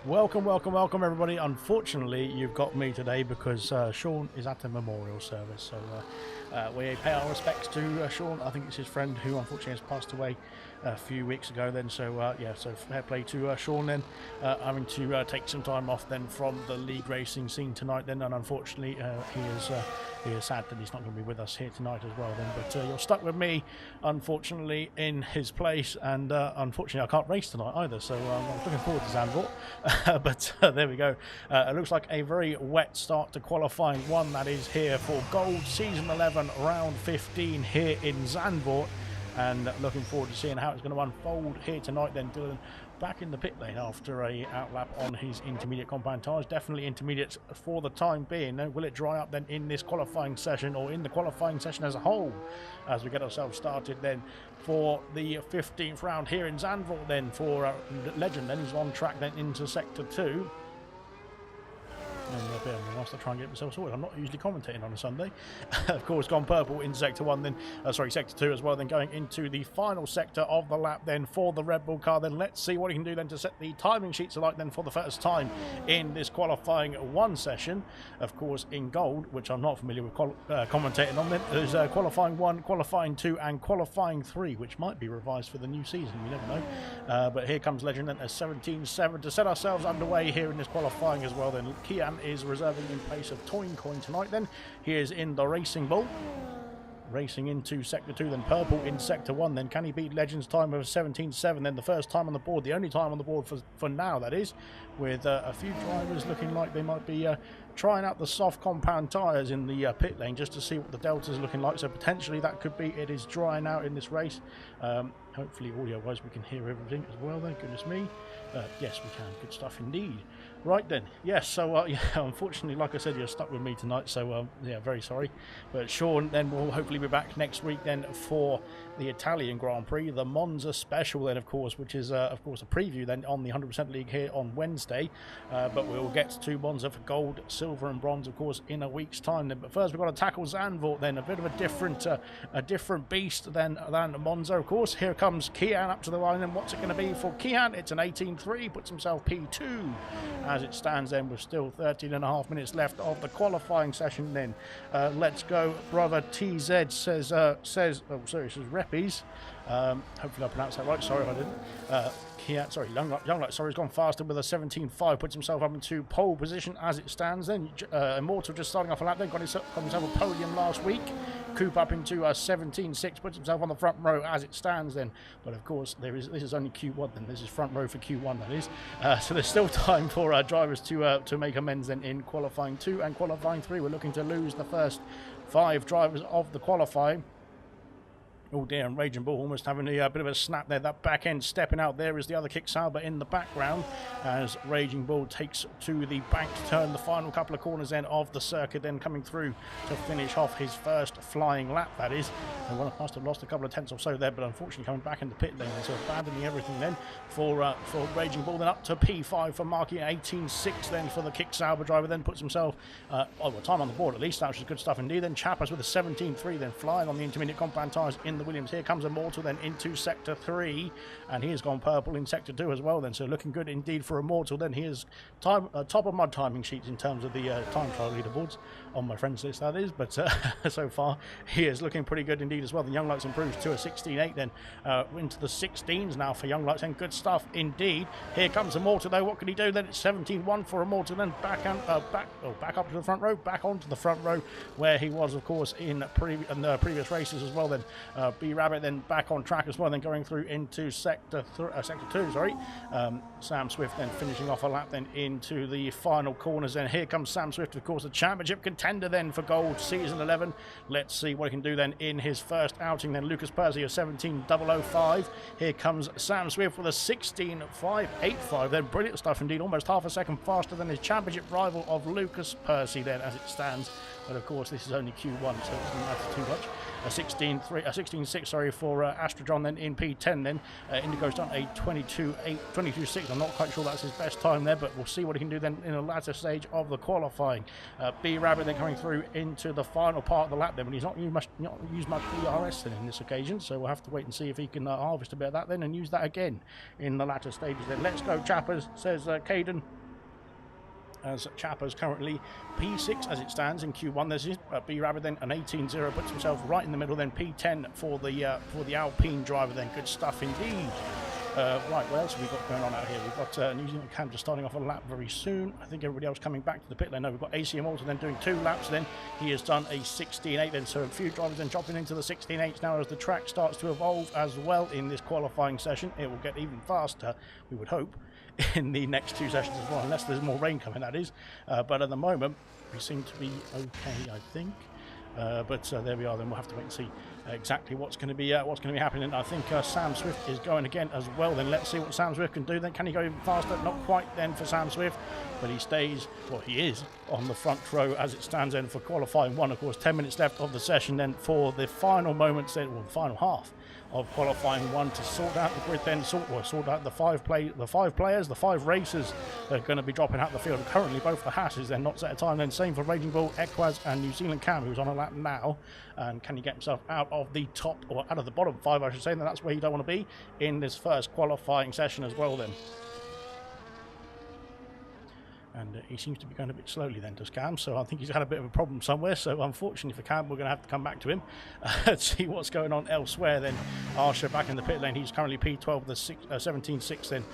Welcome everybody. Unfortunately, you've got me today because Sean is at a memorial service, so we pay our respects to Sean. I think it's his friend who unfortunately has passed away a few weeks ago then, so yeah, so fair play to Sean then, having to take some time off then from the league racing scene tonight then, and unfortunately he is sad that he's not going to be with us here tonight as well then, but you're stuck with me unfortunately in his place, and unfortunately I can't race tonight either, so I'm looking forward to Zandvoort. But there we go. It looks like a very wet start to qualifying one that is here for Gold Season 11 round 15 here in Zandvoort. and looking forward to seeing how it's going to unfold here tonight. Then Dylan back in the pit lane after a outlap on his intermediate compound tyres. Definitely intermediate for the time being. Now, will it dry up then in this qualifying session, or in the qualifying session as a whole, as we get ourselves started then for the 15th round here in Zandvoort then for Legend. Then he's on track then into sector 2. And whilst I try and get myself sorted, I'm not usually commentating on a Sunday. Of course, gone purple in sector 1, then sector 2 as well. Then going into the final sector of the lap, then for the Red Bull car. Then let's see what he can do then to set the timing sheets alight. Then for the first time in this qualifying 1 session, of course in gold, which I'm not familiar with commentating on. Then there's qualifying 1, qualifying 2, and qualifying 3, which might be revised for the new season. You never know. But here comes Legend then at 17.7 to set ourselves underway here in this qualifying as well. Then Kian is reserving in place of Toyn Coin tonight. Then he is in the Racing Bull, racing into sector 2, then purple in sector 1. Then can he beat Legend's time of 17.7? Then the first time on the board, the only time on the board for now, that is, with a few drivers looking like they might be trying out the soft compound tyres in the pit lane just to see what the delta's looking like. So potentially that could be it is drying out in this race. Hopefully audio wise we can hear everything as well then. Goodness me. Yes, we can. Good stuff indeed. Right then, yes, so yeah, unfortunately, like I said, you're stuck with me tonight, so yeah, very sorry. But Sean then will hopefully be back next week then for the Italian Grand Prix, the Monza Special then, of course, which is, of course, a preview then on the 100% League here on Wednesday. But we'll get to Monza for gold, silver and bronze, of course, in a week's time then. But first, we've got to tackle Zandvoort then, a bit of a different beast than Monza, of course. Here comes Kian up to the line, and what's it going to be for Kian? It's an 18.3, puts himself P2. As it stands then, with still 13.5 minutes left of the qualifying session then. Let's go, brother TZ says, oh sorry, it says Reppies. Hopefully I pronounced that right, sorry if I didn't. Younglight, sorry, he's gone faster with a 17.5, puts himself up into pole position as it stands then. Immortal just starting off a lap then, got himself a podium last week. Coop up into 17.6, puts himself on the front row as it stands then. But of course, this is only Q1 then, this is front row for Q1 that is. So there's still time for drivers to make amends then in qualifying 2 and qualifying 3. We're looking to lose the first 5 drivers of the qualifying. Oh dear, and Raging Bull almost having a bit of a snap there. That back end stepping out there is the other kick Sauber in the background as Raging Bull takes to the banked turn, the final couple of corners then of the circuit, then coming through to finish off his first flying lap, that is. And well, must have lost a couple of tenths or so there, but unfortunately coming back in the pit lane, so abandoning everything then for Raging Bull, then up to P5 for Marky, 18.6 then for the kick Sauber driver, then puts himself, time on the board at least, that was good stuff indeed. Then Chappers with a 17.3, then flying on the intermediate compound tyres in the Williams. Here comes Immortal then into sector 3, and he has gone purple in sector 2 as well then, so looking good indeed for Immortal. Then he is top of my timing sheets in terms of the time trial leaderboards on my friends list, that is, but so far he is looking pretty good indeed as well. The Young Lights improves to a 16.8 then, into the 16s now for Young Lights, and good stuff indeed. Here comes Immortal though, what can he do then? It's 17.1 for Immortal, then back up to the front row, back onto the front row where he was of course in the previous races as well then. B Rabbit then back on track as well, then going through into sector 2, sorry. Sam Swift then finishing off a lap then into the final corners. Then here comes Sam Swift, of course, the championship contender then for gold, season 11. Let's see what he can do then in his first outing. Then Lucas Percy, a 17.005. Here comes Sam Swift with a 16.585. Then brilliant stuff indeed, almost half a second faster than his championship rival of Lucas Percy then as it stands. But of course this is only Q1, so it doesn't matter too much. A 16.6, sorry, for Astrojon then in P10 then. Indigo's done a 22.6. I'm not quite sure that's his best time there, but we'll see what he can do then in the latter stage of the qualifying. B Rabbit then coming through into the final part of the lap then, but he's not used much DRS then in this occasion, so we'll have to wait and see if he can harvest a bit of that then and use that again in the latter stages then. Let's go Chappers, says Caden. As Chappers currently P6 as it stands in Q1. There's B Rabbit then an 18.0, puts himself right in the middle. Then P10 for the Alpine driver then. Good stuff indeed. Right, what else have we got going on out here? We've got New Zealand Canada starting off a lap very soon. I think everybody else coming back to the pit lane. No, we've got ACM also then doing 2 laps then. He has done a 16.8 then, so a few drivers then dropping into the 16.8s now as the track starts to evolve as well in this qualifying session. It will get even faster, we would hope, in the next 2 sessions as well, unless there's more rain coming, that is. But at the moment, we seem to be okay, I think. But there we are. Then we'll have to wait and see exactly what's going to be happening. I think Sam Swift is going again as well. Then let's see what Sam Swift can do. Then can he go even faster? Not quite then for Sam Swift, but he stays. Well, he is on the front row as it stands then for qualifying 1. Of course, 10 minutes left of the session. Then for the final moments, then, well, the final half of qualifying 1 to sort out the grid, then sort out the five players, the 5 racers that are going to be dropping out the field. And currently, both the Hasses then not set a time. Then same for Raging Bull, Equaz, and New Zealand Cam, who's on a lap now. And can he get himself out of the top, or out of the bottom 5, I should say? Then that's where you don't want to be in this first qualifying session as well. Then. And he seems to be going a bit slowly then, does Cam, so I think he's had a bit of a problem somewhere. So unfortunately for Cam, we're going to have to come back to him and see what's going on elsewhere. Then Arsha back in the pit lane. He's currently P12, the 17.6 then.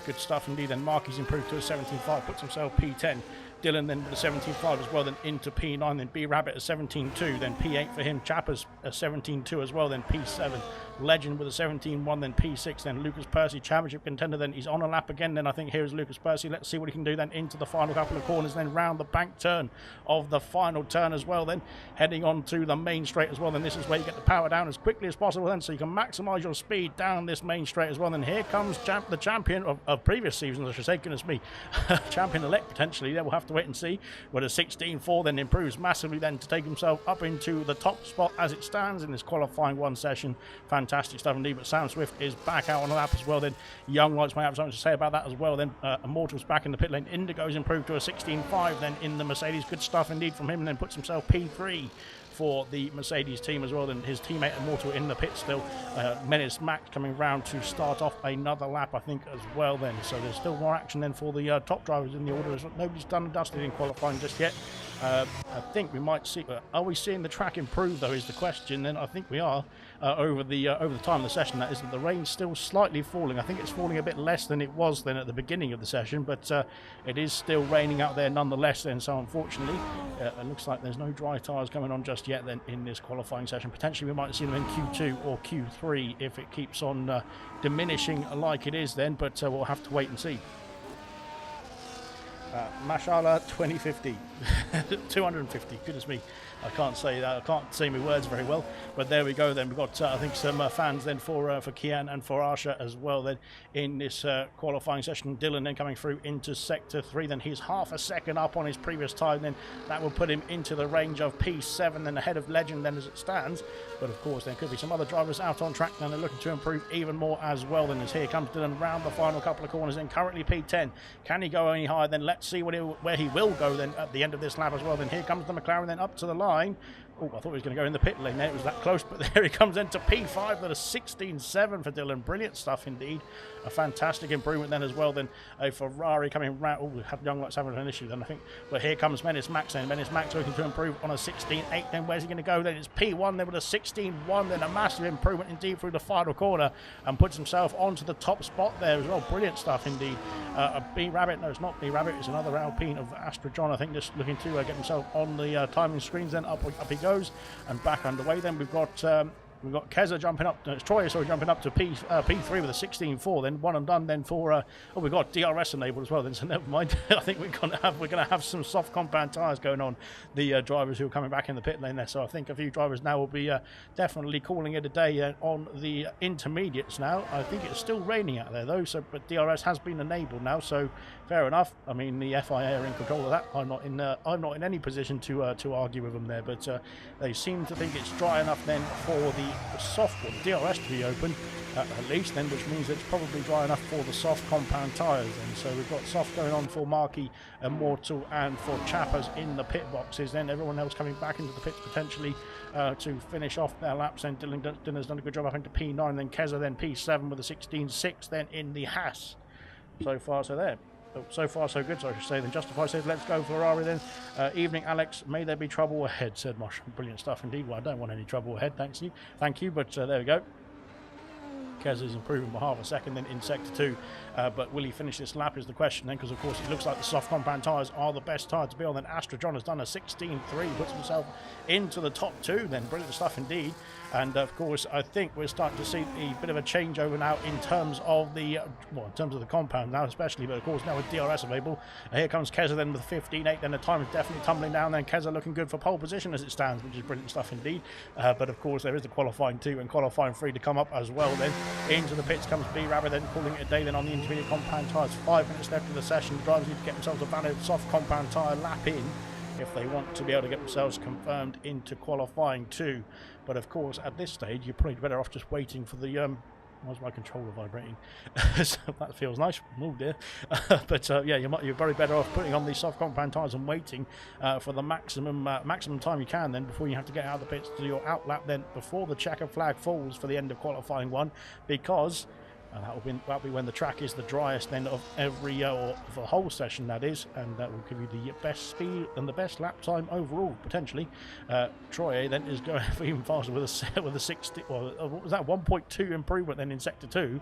Good stuff indeed. Then Marky's improved to a 17.5, puts himself P10. Dylan then with a 17.5 as well, then into P9, then B-Rabbit a 17.2, then P8 for him, Chappers a 17.2 as well, then P7, Legend with a 17.1, then P6, then Lucas Percy, championship contender, then he's on a lap again, then I think here is Lucas Percy. Let's see what he can do then into the final couple of corners, then round the bank turn of the final turn as well, then heading on to the main straight as well. Then this is where you get the power down as quickly as possible then, so you can maximise your speed down this main straight as well. Then here comes the champion of previous seasons, I should say, goodness me, champion-elect potentially. There we'll have to wait and see. With a 16.4 then improves massively then to take himself up into the top spot as it stands in this qualifying 1 session. Fantastic stuff indeed. But Sam Swift is back out on the lap as well. Then Young Lights might have something to say about that as well. Then Immortal's back in the pit lane. Indigo's improved to a 16.5 then in the Mercedes. Good stuff indeed from him, and then puts himself P3 for the Mercedes team as well. Then his teammate Immortal in the pit still. Menace Max coming round to start off another lap, I think, as well then. So there's still more action then for the top drivers in the order. Nobody's done and dusted in qualifying just yet. I think we might see. Are we seeing the track improve though? Is the question. Then I think we are over the time of the session. That is that the rain's still slightly falling. I think it's falling a bit less than it was then at the beginning of the session, but it is still raining out there nonetheless. Then so unfortunately, it looks like there's no dry tyres coming on just yet. Then in this qualifying session, potentially we might see them in Q2 or Q3 if it keeps on diminishing like it is. Then, but we'll have to wait and see. Mashallah 2050 250, goodness me, I can't say that, I can't say my words very well, but there we go. Then we've got I think some fans then for Kian and for Arsha as well then in this qualifying session. Dylan then coming through into sector 3, then he's half a second up on his previous time, then that will put him into the range of P7 then ahead of Legend then as it stands. But of course there could be some other drivers out on track and they're looking to improve even more as well. Then as here comes Dylan round the final couple of corners, then currently P10. Can he go any higher? Then let's see where he will go then at the end of this lap as well. Then here comes the McLaren then up to the line. Oh, I thought he was going to go in the pit lane there. It was that close, but there he comes into P5 with a 16.7 for Dylan. Brilliant stuff indeed. A fantastic improvement then as well. Then a Ferrari coming round. Oh, we had Young Lights having an issue then, I think. But here comes Menace Max then. Menace Max looking to improve on a 16.8. Then where's he going to go? Then it's P1 then with a 16.1. Then a massive improvement indeed through the final corner and puts himself onto the top spot there as well. Brilliant stuff indeed. A B-Rabbit. No, it's not B-Rabbit. It's another Alpine of Astra John, I think, just looking to get himself on the timing screens. Then up he goes and back underway. Then we've got Keza jumping up. It's Troy, sorry, jumping up to P3 with a 16.4. Then one and done. Then for we've got DRS enabled as well. Then so never mind. I think we're gonna have some soft compound tyres going on. The drivers who are coming back in the pit lane there. So I think a few drivers now will be definitely calling it a day on the intermediates now. I think it's still raining out there though. So but DRS has been enabled now. So fair enough. I mean the FIA are in control of that. I'm not in any position to argue with them there. But they seem to think it's dry enough then for the soft one, DRS to be open at least then, which means it's probably dry enough for the soft compound tyres then. So we've got soft going on for Marky, Immortal and for Chappers in the pit boxes. Then everyone else coming back into the pits potentially to finish off their laps. Then Dylan's done a good job up into P9, then Keza then P7 with a 16.6 then in the Haas. So far so there. So far so good, so I should say. Then Justify says, let's go Ferrari then. Evening Alex, may there be trouble ahead, said Mosh. Brilliant stuff indeed. Well, I don't want any trouble ahead, thank you. But there we go. Kez is improving by half a second then in sector 2. But will he finish this lap is the question then, because of course it looks like the soft compound tyres are the best tyre to be on. Then Astra John has done a 16.3, puts himself into the top 2 then. Brilliant stuff indeed. And of course I think we're starting to see a bit of a changeover now in terms of the compound now especially, but of course now with DRS available. Here comes Keza then with 15.8, then the time is definitely tumbling down then. Keza looking good for pole position as it stands, which is brilliant stuff indeed. But of course there is the qualifying 2 and qualifying 3 to come up as well then. Into the pits comes B Rabbit then, calling it a day then on the intermediate compound tyres. 5 minutes left of the session. The drivers need to get themselves a valid soft compound tyre lap in if they want to be able to get themselves confirmed into qualifying 2. But of course at this stage you're probably better off just waiting for the why's my controller vibrating? So that feels nice. Moved there. But yeah, you're very better off putting on these soft compound tyres and waiting for the maximum time you can then before you have to get out of the pits to do your outlap then before the checker flag falls for the end of qualifying 1, because that'll be when the track is the driest then of every or for the whole session, that is, and that will give you the best speed and the best lap time overall potentially. Troy then is going even faster with a 60. Well, what was that? 1.2 improvement then in sector 2.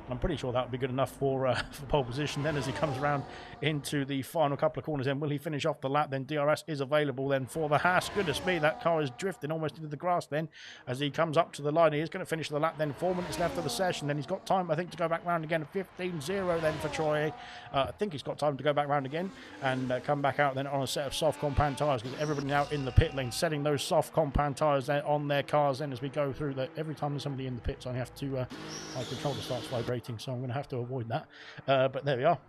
I'm pretty sure that would be good enough for pole position then as he comes around into the final couple of corners. Then will he finish off the lap? Then DRS is available then for the Haas. Goodness me, that car is drifting almost into the grass then as he comes up to the line. He is going to finish the lap then. 4 minutes left of the session. Then he's got time, I think, to go back round again. 15.0 then for Troy. I think he's got time to go back round again and come back out then on a set of soft compound tyres, because everybody now in the pit lane setting those soft compound tyres there on their cars then as we go through that. Every time there's somebody in the pits I have to my controller starts vibrating, so I'm going to have to avoid that. But there we are.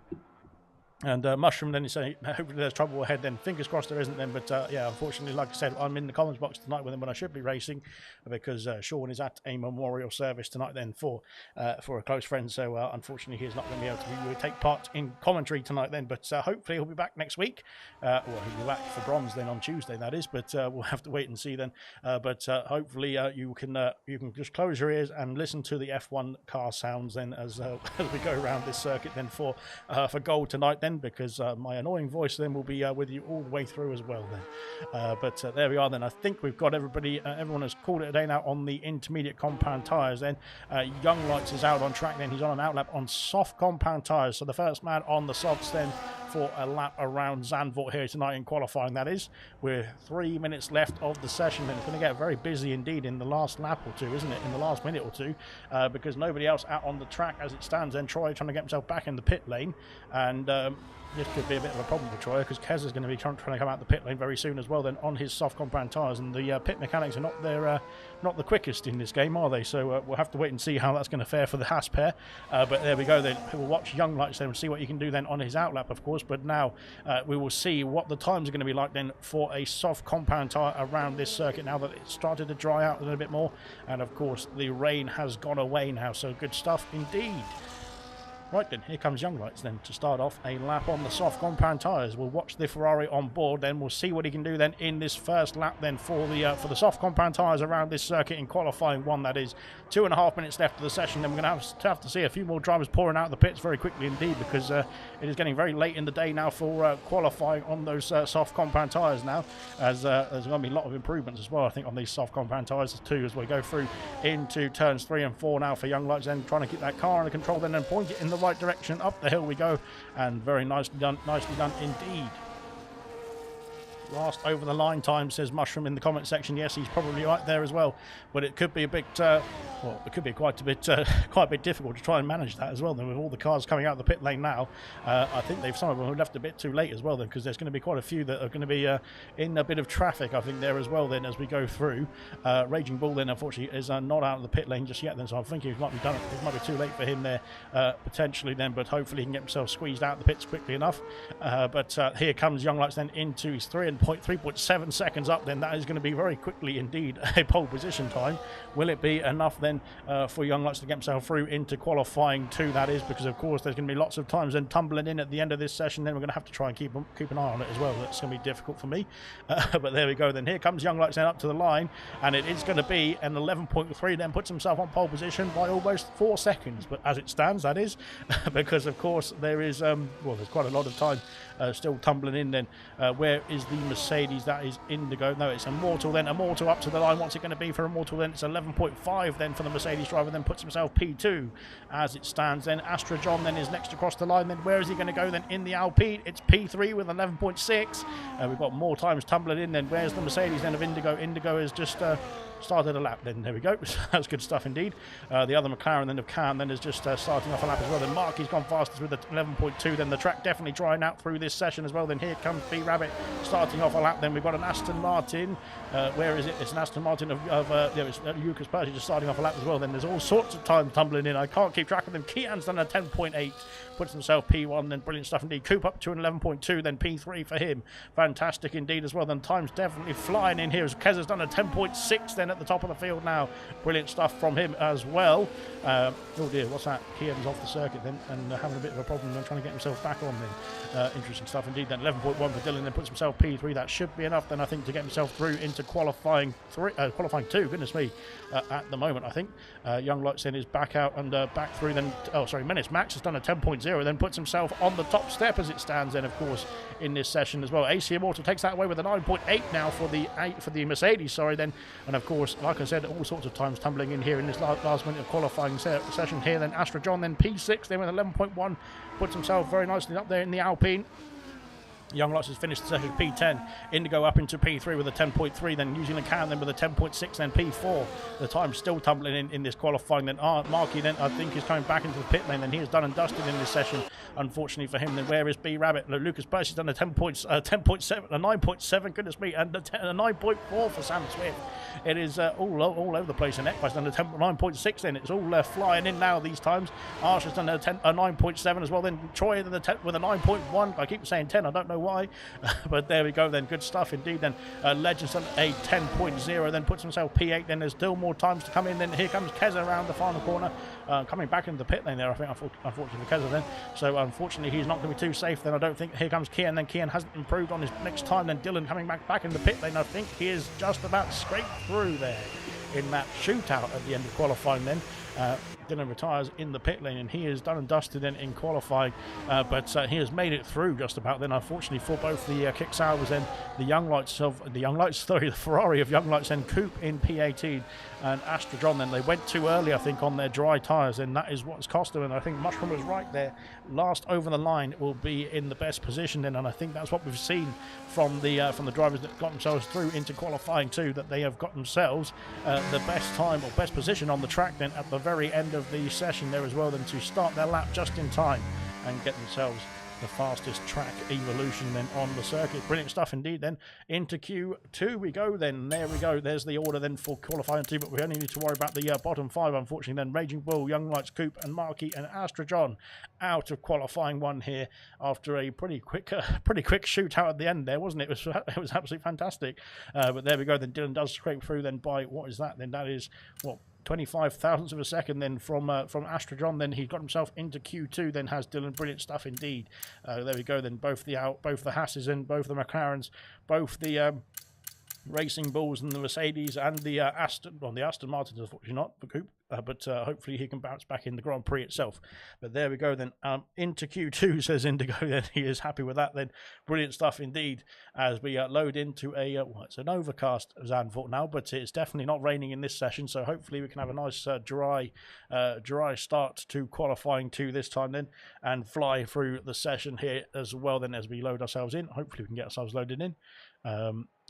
And Mushroom then is saying, hopefully there's trouble ahead then. Fingers crossed there isn't then, but yeah, unfortunately, like I said, I'm in the comments box tonight with him when I should be racing, because Sean is at a memorial service tonight then for a close friend, so unfortunately he's not going to be able to take part in commentary tonight then, but hopefully he'll be back next week. Well, he'll be back for bronze then on Tuesday, that is, but we'll have to wait and see then. But hopefully you can just close your ears and listen to the F1 car sounds then as we go around this circuit then for gold tonight then, because my annoying voice then will be with you all the way through as well then. But there we are then. I think we've got everyone has called it a day now on the intermediate compound tyres then. Young Lights is out on track then. He's on an outlap on soft compound tyres, so the first man on the softs then for a lap around Zandvoort here tonight in qualifying, that is. We're 3 minutes left of the session and it's going to get very busy indeed in the last lap or two, isn't it, in the last minute or two, because nobody else out on the track as it stands then. Troy trying to get himself back in the pit lane, and this could be a bit of a problem for Troy, because Kez is going to be trying to come out the pit lane very soon as well then on his soft compound tyres, and the pit mechanics are not the quickest in this game, are they? So we'll have to wait and see how that's going to fare for the Haas pair. But there we go then. We'll watch Young Lights then and see what you can do then on his outlap, of course. But now we will see what the times are going to be like then for a soft compound tyre around this circuit now that it's started to dry out a little bit more. And of course the rain has gone away now, so good stuff indeed. Right then, here comes Young Lights then to start off a lap on the soft compound tyres. We'll watch the Ferrari on board then. We'll see what he can do then in this first lap then for the soft compound tyres around this circuit in qualifying 1, that is. 2.5 minutes left of the session. Then we're going to have to see a few more drivers pouring out of the pits very quickly indeed, because it is getting very late in the day now for qualifying on those soft compound tyres now, as there's going to be a lot of improvements as well, I think, on these soft compound tyres too, as we go through into turns 3 and 4 now for Young Lights then, trying to keep that car under control then and point it in the right direction. Up the hill we go, and very nicely done indeed. Last over the line time, says Mushroom in the comment section. Yes, he's probably right there as well, but it could be a bit well, it could be quite a bit difficult to try and manage that as well then, with all the cars coming out of the pit lane now. I think some of them have left a bit too late as well then, because there's going to be quite a few that are going to be in a bit of traffic, I think, there as well then as we go through. Raging Bull then unfortunately is not out of the pit lane just yet then, so I'm thinking it might be too late for him there potentially then, but hopefully he can get himself squeezed out of the pits quickly enough. But here comes Young Lights then into his 3.7 seconds up then. That is going to be very quickly indeed a pole position time. Will it be enough then for Young Lights to get himself through into qualifying 2, that is, because of course there's going to be lots of times then tumbling in at the end of this session. Then we're going to have to try and keep an eye on it as well. That's going to be difficult for me, but there we go then. Here comes Young Lights then up to the line, and it is going to be an 11.3, then puts himself on pole position by almost 4 seconds, but as it stands, that is, because of course there is well, there's quite a lot of time still tumbling in then. Where is the Mercedes. That is Indigo. No, it's Immortal then. Immortal up to the line. What's it going to be for Immortal then? It's 11.5 then for the Mercedes driver, then puts himself P2 as it stands then. Astra John then is next across the line. Then where is he going to go then in the Alpine? It's P3 with 11.6. We've got more times tumbling in then. Where's the Mercedes then of Indigo? Indigo has just started a lap then. There we go. That's good stuff indeed. The other McLaren then of Cam then is just starting off a lap as well. Then Marky's gone fastest with the 11.2. Then the track definitely drying out through this session as well. Then here comes B Rabbit starting off a lap. Then we've got an Aston Martin. Where is it? It's an Aston Martin it's Lucas Percy just starting off a lap as well. Then there's all sorts of time tumbling in. I can't keep track of them. Keaton's done a 10.8. Puts himself P1. Then brilliant stuff indeed. Coop up to an 11.2. Then P3 for him. Fantastic indeed as well. Then time's definitely flying in here as Kezza's done a 10.6 then at the top of the field now. Brilliant stuff from him as well. Oh dear, what's that? Keaton's off the circuit then and having a bit of a problem and trying to get himself back on then. Interesting stuff indeed. Then 11.1 for Dylan, then puts himself P3. That should be enough then, I think, to get himself through into qualifying 2. Goodness me, at the moment, I think. Young Lights then is back out and back through then. Oh, sorry, Menace Max has done a 10.0, then puts himself on the top step as it stands then, of course, in this session as well. AC Immortal takes that away with a 9.8 now for the Mercedes, sorry then. And of course, like I said, all sorts of times tumbling in here in this last minute of qualifying session here. Then Astra John then P6 then with 11.1, puts himself very nicely up there in the Alpine. Young Lights has finished the session P10. Indigo up into P3 with a 10.3. Then New Zealand Can then with a 10.6. Then P4. The time's still tumbling in this qualifying. Then Marky then I think is coming back into the pit lane. Then he is done and dusted in this session. Unfortunately for him. Then where is B Rabbit? Lucas Percy's done a 10.7, a 9.7. Goodness me, and a 9.4 for Sam Swift. It is all over the place. And Ekbai's done a 9.6. Then it's all flying in now these times. Arsha's done a 9.7 as well. Then Troy with a 9.1. I keep saying 10. I don't know why, but there we go then. Good stuff indeed then. Legends done a 10.0, then puts himself P8. Then there's still more times to come in. Then here comes Keza around the final corner, coming back into the pit lane there, I think, unfortunately for Keza then. So unfortunately he's not going to be too safe then, I don't think. Here comes Kian. Then Kian hasn't improved on his next time. Then Dylan coming back in the pit lane. I think he is just about scraped through there in that shootout at the end of qualifying then. Dylan retires in the pit lane and he is done and dusted in qualifying, but he has made it through just about then. Unfortunately for both the Kick Sauers and the Ferrari of Young Lights and Coupe in P18 and Astra John, then they went too early I think on their dry tyres, and that is what's cost them. And I think Mushroom was right there. Last over the line will be in the best position then, and I think that's what we've seen from the drivers that got themselves through into qualifying too, that they have got themselves the best time or best position on the track then at the very end of the session there as well, then to start their lap just in time and get themselves the fastest track evolution then on the circuit. Brilliant stuff indeed then. Into Q2 we go then. There we go. There's the order then for qualifying 2, but we only need to worry about the bottom 5 unfortunately then. Raging Bull, Young Lights, Coupe and Marky and Astra John out of qualifying 1 here after a pretty quick shootout at the end there, wasn't it? It was absolutely fantastic. But there we go then. Dylan does scrape through then by, what is that then? That is, what, 25 thousandths of a second then from Astra John. Then he got himself into Q2. Then has Dylan. Brilliant stuff indeed. There we go then. Both the Hasses and both the McLarens, both the Racing Bulls and the Mercedes and the Aston Martins, unfortunately not for Coupe, but hopefully he can bounce back in the Grand Prix itself. But there we go then. Into Q2 says Indigo. Then he is happy with that then. Brilliant stuff indeed as we load into a it's an overcast Zandvoort now, but it's definitely not raining in this session, so hopefully we can have a nice dry start to qualifying 2 this time then, and fly through the session here as well then as we load ourselves in. Hopefully we can get ourselves loaded in.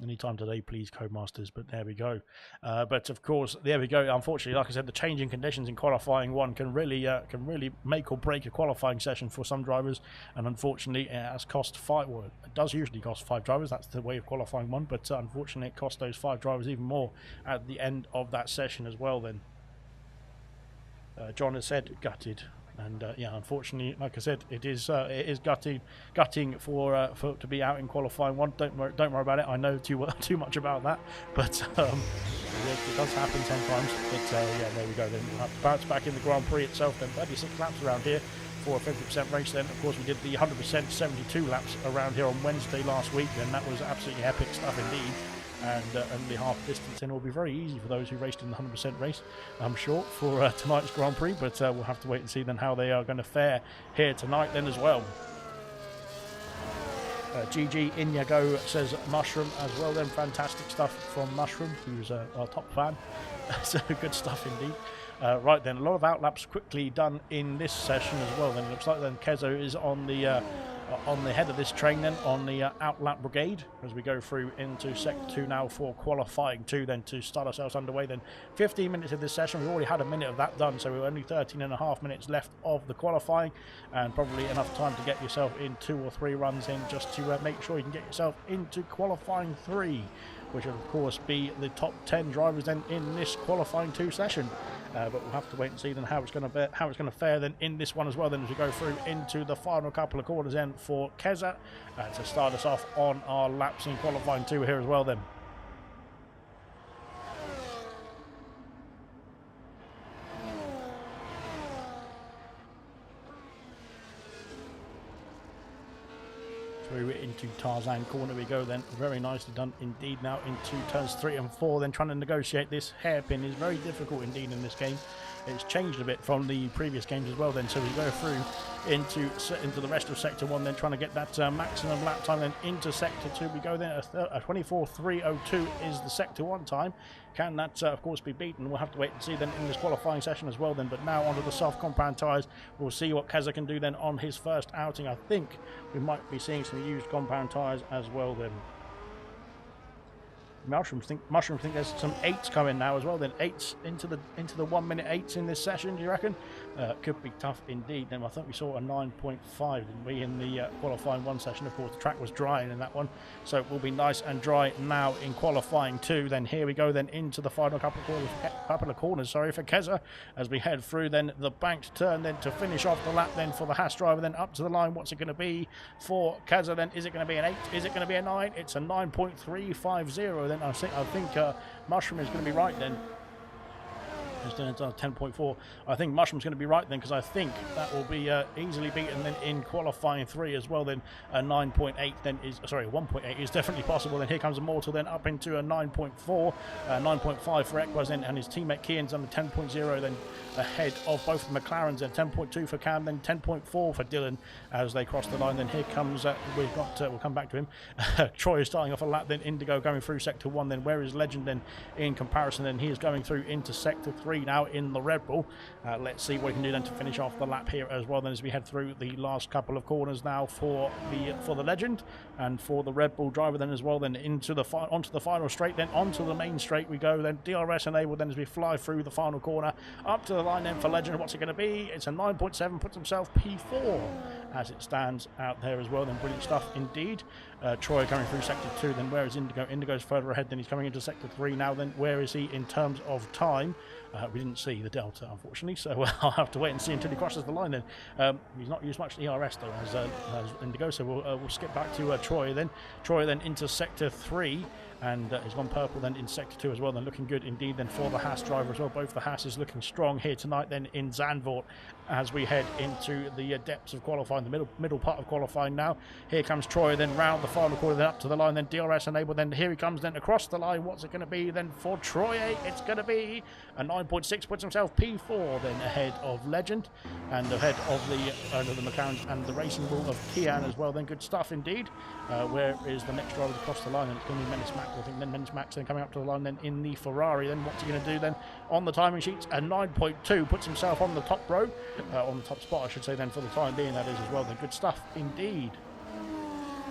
Anytime today, please, Codemasters. But there we go. But of course, there we go. Unfortunately, like I said, the changing conditions in qualifying 1 can really make or break a qualifying session for some drivers. And unfortunately, it has cost 5. Well, it does usually cost 5 drivers. That's the way of qualifying 1. But unfortunately, it cost those 5 drivers even more at the end of that session as well. Then John has said gutted. And yeah, unfortunately, like I said, it is gutting for to be out in qualifying 1. Don't worry about it. I know too much about that, but it does happen sometimes. But yeah, there we go. Then we'll have to bounce back in the Grand Prix itself. Then 36 laps around here for a 50% race. Then of course we did the 100% 72 laps around here on Wednesday last week, and that was absolutely epic stuff indeed. And only half distance in. It will be very easy for those who raced in the 100% race, I'm sure, for tonight's Grand Prix, but we'll have to wait and see then how they are going to fare here tonight then as well. GG Inigo says Mushroom as well then. Fantastic stuff from Mushroom, who's our top fan. So good stuff indeed. Right then, a lot of outlaps quickly done in this session as well. Then it looks like then Kezo is on the head of this train then, on the outlap brigade, as we go through into sector 2 now for qualifying 2 then to start ourselves underway. Then 15 minutes of this session, we've already had a minute of that done, so we're only 13.5 minutes left of the qualifying, and probably enough time to get yourself in 2 or 3 runs in, just to make sure you can get yourself into qualifying 3, which will of course be the top 10 drivers then in this qualifying 2 session. But we'll have to wait and see then how it's going to fare then in this one as well. Then as we go through into the final couple of quarters then for Keza to start us off on our laps in qualifying 2 here as well then. Through into Tarzan corner we go then. Very nicely done indeed now into turns 3 and 4. Then trying to negotiate this hairpin is very difficult indeed in this game. It's changed a bit from the previous games as well then. So we go through into the rest of sector 1 then, trying to get that maximum lap time. Then into sector 2 we go then. A 24.302 is the sector 1 time. Can that of course be beaten? We'll have to wait and see then in this qualifying session as well then. But now onto the soft compound tyres. We'll see what Keza can do then on his first outing. I think we might be seeing some used compound tyres as well then. Mushroom think there's some 8s coming now as well then. 8s into the 1 minute 8s in this session, do you reckon? Could be tough indeed. Then I think we saw a 9.5, didn't we, in the qualifying 1 session. Of course the track was drying in that one, so it will be nice and dry now in qualifying 2. Then here we go then into the final couple of corners for Keza, as we head through then the banked turn then to finish off the lap then for the Haas driver. Then up to the line, what's it going to be for Keza then? Is it going to be an 8? Is it going to be a 9? It's a 9.350 then. I think Mushroom is going to be right then. It's 10.4. I think Mushroom's going to be right then, because I think that will be easily beaten then in qualifying 3 as well. Then a 9.8 then is, sorry, 1.8 is definitely possible. Then here comes Immortal then up into a 9.4, 9.5 for Equaz then, and his teammate Keychains on the 10.0 then ahead of both the McLarens. And 10.2 for Cam, then 10.4 for Dylan as they cross the line. Then here comes we've got we'll come back to him. Troy is starting off a lap then. Indigo going through sector 1 then. Where is Legend then in comparison? Then he is going through into sector 3 now in the Red Bull. Let's see what we can do then to finish off the lap here as well then, as we head through the last couple of corners now for the Legend and for the Red Bull driver then as well. Then into the onto the final straight, then onto the main straight we go. Then DRS enabled then as we fly through the final corner up to the line then for Legend. What's it going to be? It's a 9.7, puts himself P4 as it stands out there as well. Then brilliant stuff indeed. Troy coming through sector 2. Then where is Indigo? Indigo's further ahead. Then he's coming into sector 3 now. Then where is he in terms of time? We didn't see the delta unfortunately, so I'll have to wait and see until he crosses the line then. He's not used much ERS though as Indigo, so we'll skip back to Troy then. Troy then into sector 3. And he's gone purple then in sector 2 as well. Then looking good indeed then for the Haas driver as well. Both the Haas looking strong here tonight then in Zandvoort as we head into the depths of qualifying, the middle part of qualifying now. Here comes Troy then round the final corner, then up to the line, then DRS enabled. Then here he comes then across the line. What's it going to be then for Troy? It's going to be a 9.6, puts himself P4 then ahead of Legend and ahead of the McLarens and the Racing Bull of Kian as well. Then good stuff indeed. Where is the next driver to cross the line? And it's going to be Menace Max, I think. Then Menace Max then coming up to the line then in the Ferrari. Then what's he going to do then on the timing sheets? A 9.2, puts himself on the top row, on the top spot I should say then for the time being, that is as well. Then good stuff indeed.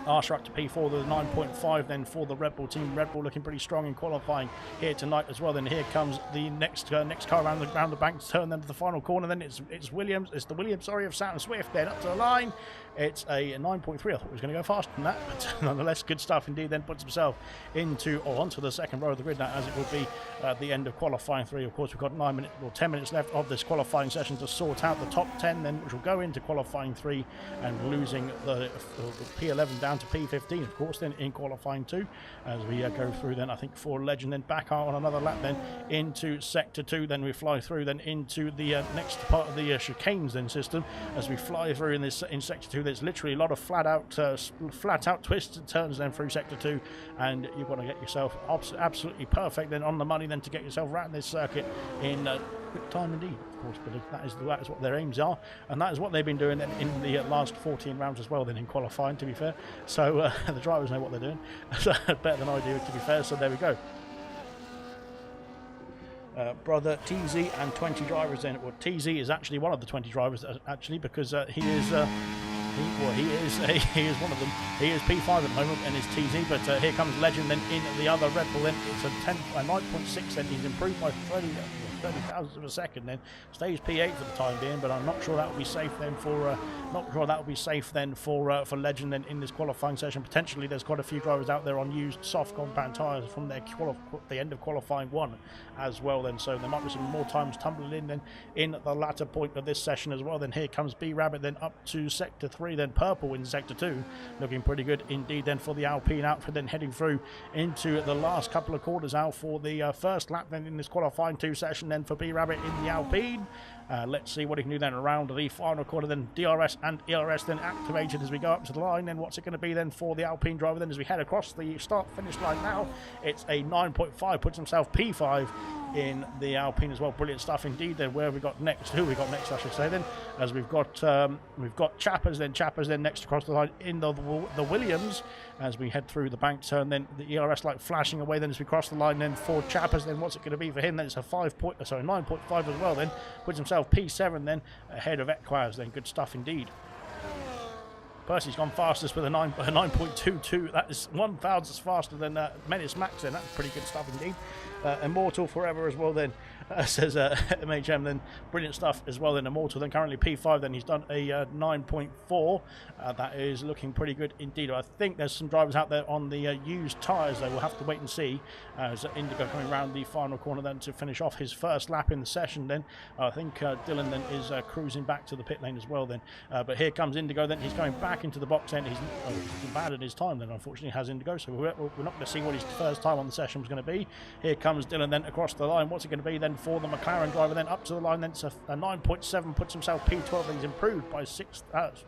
Arsha up to P4, the 9.5 then for the Red Bull team. Red Bull looking pretty strong in qualifying here tonight as well. Then here comes the next car around the bank turn then to the final corner. Then it's the Williams of Sam Swift then up to the line. It's a 9.3. I thought it was going to go faster than that, but nonetheless good stuff indeed. Then puts himself onto the second row of the grid now, as it would be at the end of qualifying 3. Of course we've got 10 minutes left of this qualifying session to sort out the top 10 then, which will go into qualifying 3 and losing the P11 down to P15 of course then in qualifying 2 as we go through then. I think for Legend then back out on another lap then into sector 2. Then we fly through then into the next part of the chicanes then system as we fly through in sector 2. It's literally a lot of flat out twists and turns then through Sector 2, and you've got to get yourself absolutely perfect then on the money then to get yourself around this circuit in quick time indeed, of course, but that is what their aims are, and that is what they've been doing in the last 14 rounds as well then in qualifying, to be fair. So the drivers know what they're doing better than I do, to be fair, so there we go. Brother TZ and 20 drivers then. Well, TZ is actually one of the 20 drivers actually, because he is one of them. He is P5 at the moment and is TZ, but here comes Legend then in the other Red Bull then. It's a 9.6 then. He's improved by 30 thousandths of a second then. Stays P8 for the time being, but I'm not sure that will be safe then for for Legend then in this qualifying session. Potentially there's quite a few drivers out there on used soft compound tyres from the end of qualifying 1 as well then, so there might be some more times tumbling in then in the latter point of this session as well. Then here comes B Rabbit then up to Sector 3, then Purple in Sector 2, looking pretty good indeed then for the Alpine outfit, then heading through into the last couple of quarters out for the first lap then in this qualifying 2 session then for B Rabbit in the Alpine. Let's see what he can do then around the final quarter. Then DRS and ERS then activated as we go up to the line. Then what's it going to be then for the Alpine driver then as we head across the start-finish line now? It's a 9.5, puts himself P5 in the Alpine as well. Brilliant stuff indeed. Then where we got next? Who we got next, I should say then, as we've got Chappers then next across the line in the Williams as we head through the bank turn. Then the ERS light flashing away then as we cross the line then for Chappers. Then what's it going to be for him? Then it's a 9.5 as well. Then puts himself P7 then ahead of Equaz. Then good stuff indeed. Percy's gone fastest with a 9.22. That is 1 thousandths faster than Menace Max then. That's pretty good stuff indeed. Immortal Forever as well then, says MHM then. Brilliant stuff as well then. Immortal then currently P5 then. He's done a 9.4. That is looking pretty good indeed. I think there's some drivers out there on the used tyres though. We'll have to wait and see as Indigo coming around the final corner then to finish off his first lap in the session then. I think Dylan then is cruising back to the pit lane as well then. But here comes Indigo then. He's going back into the box end. He's bad at his time then, unfortunately, has Indigo, so we're not going to see what his first time on the session was going to be. Here comes Dylan then across the line. What's it going to be then for the McLaren driver then up to the line? Then it's a 9.7, puts himself P12, and he's improved by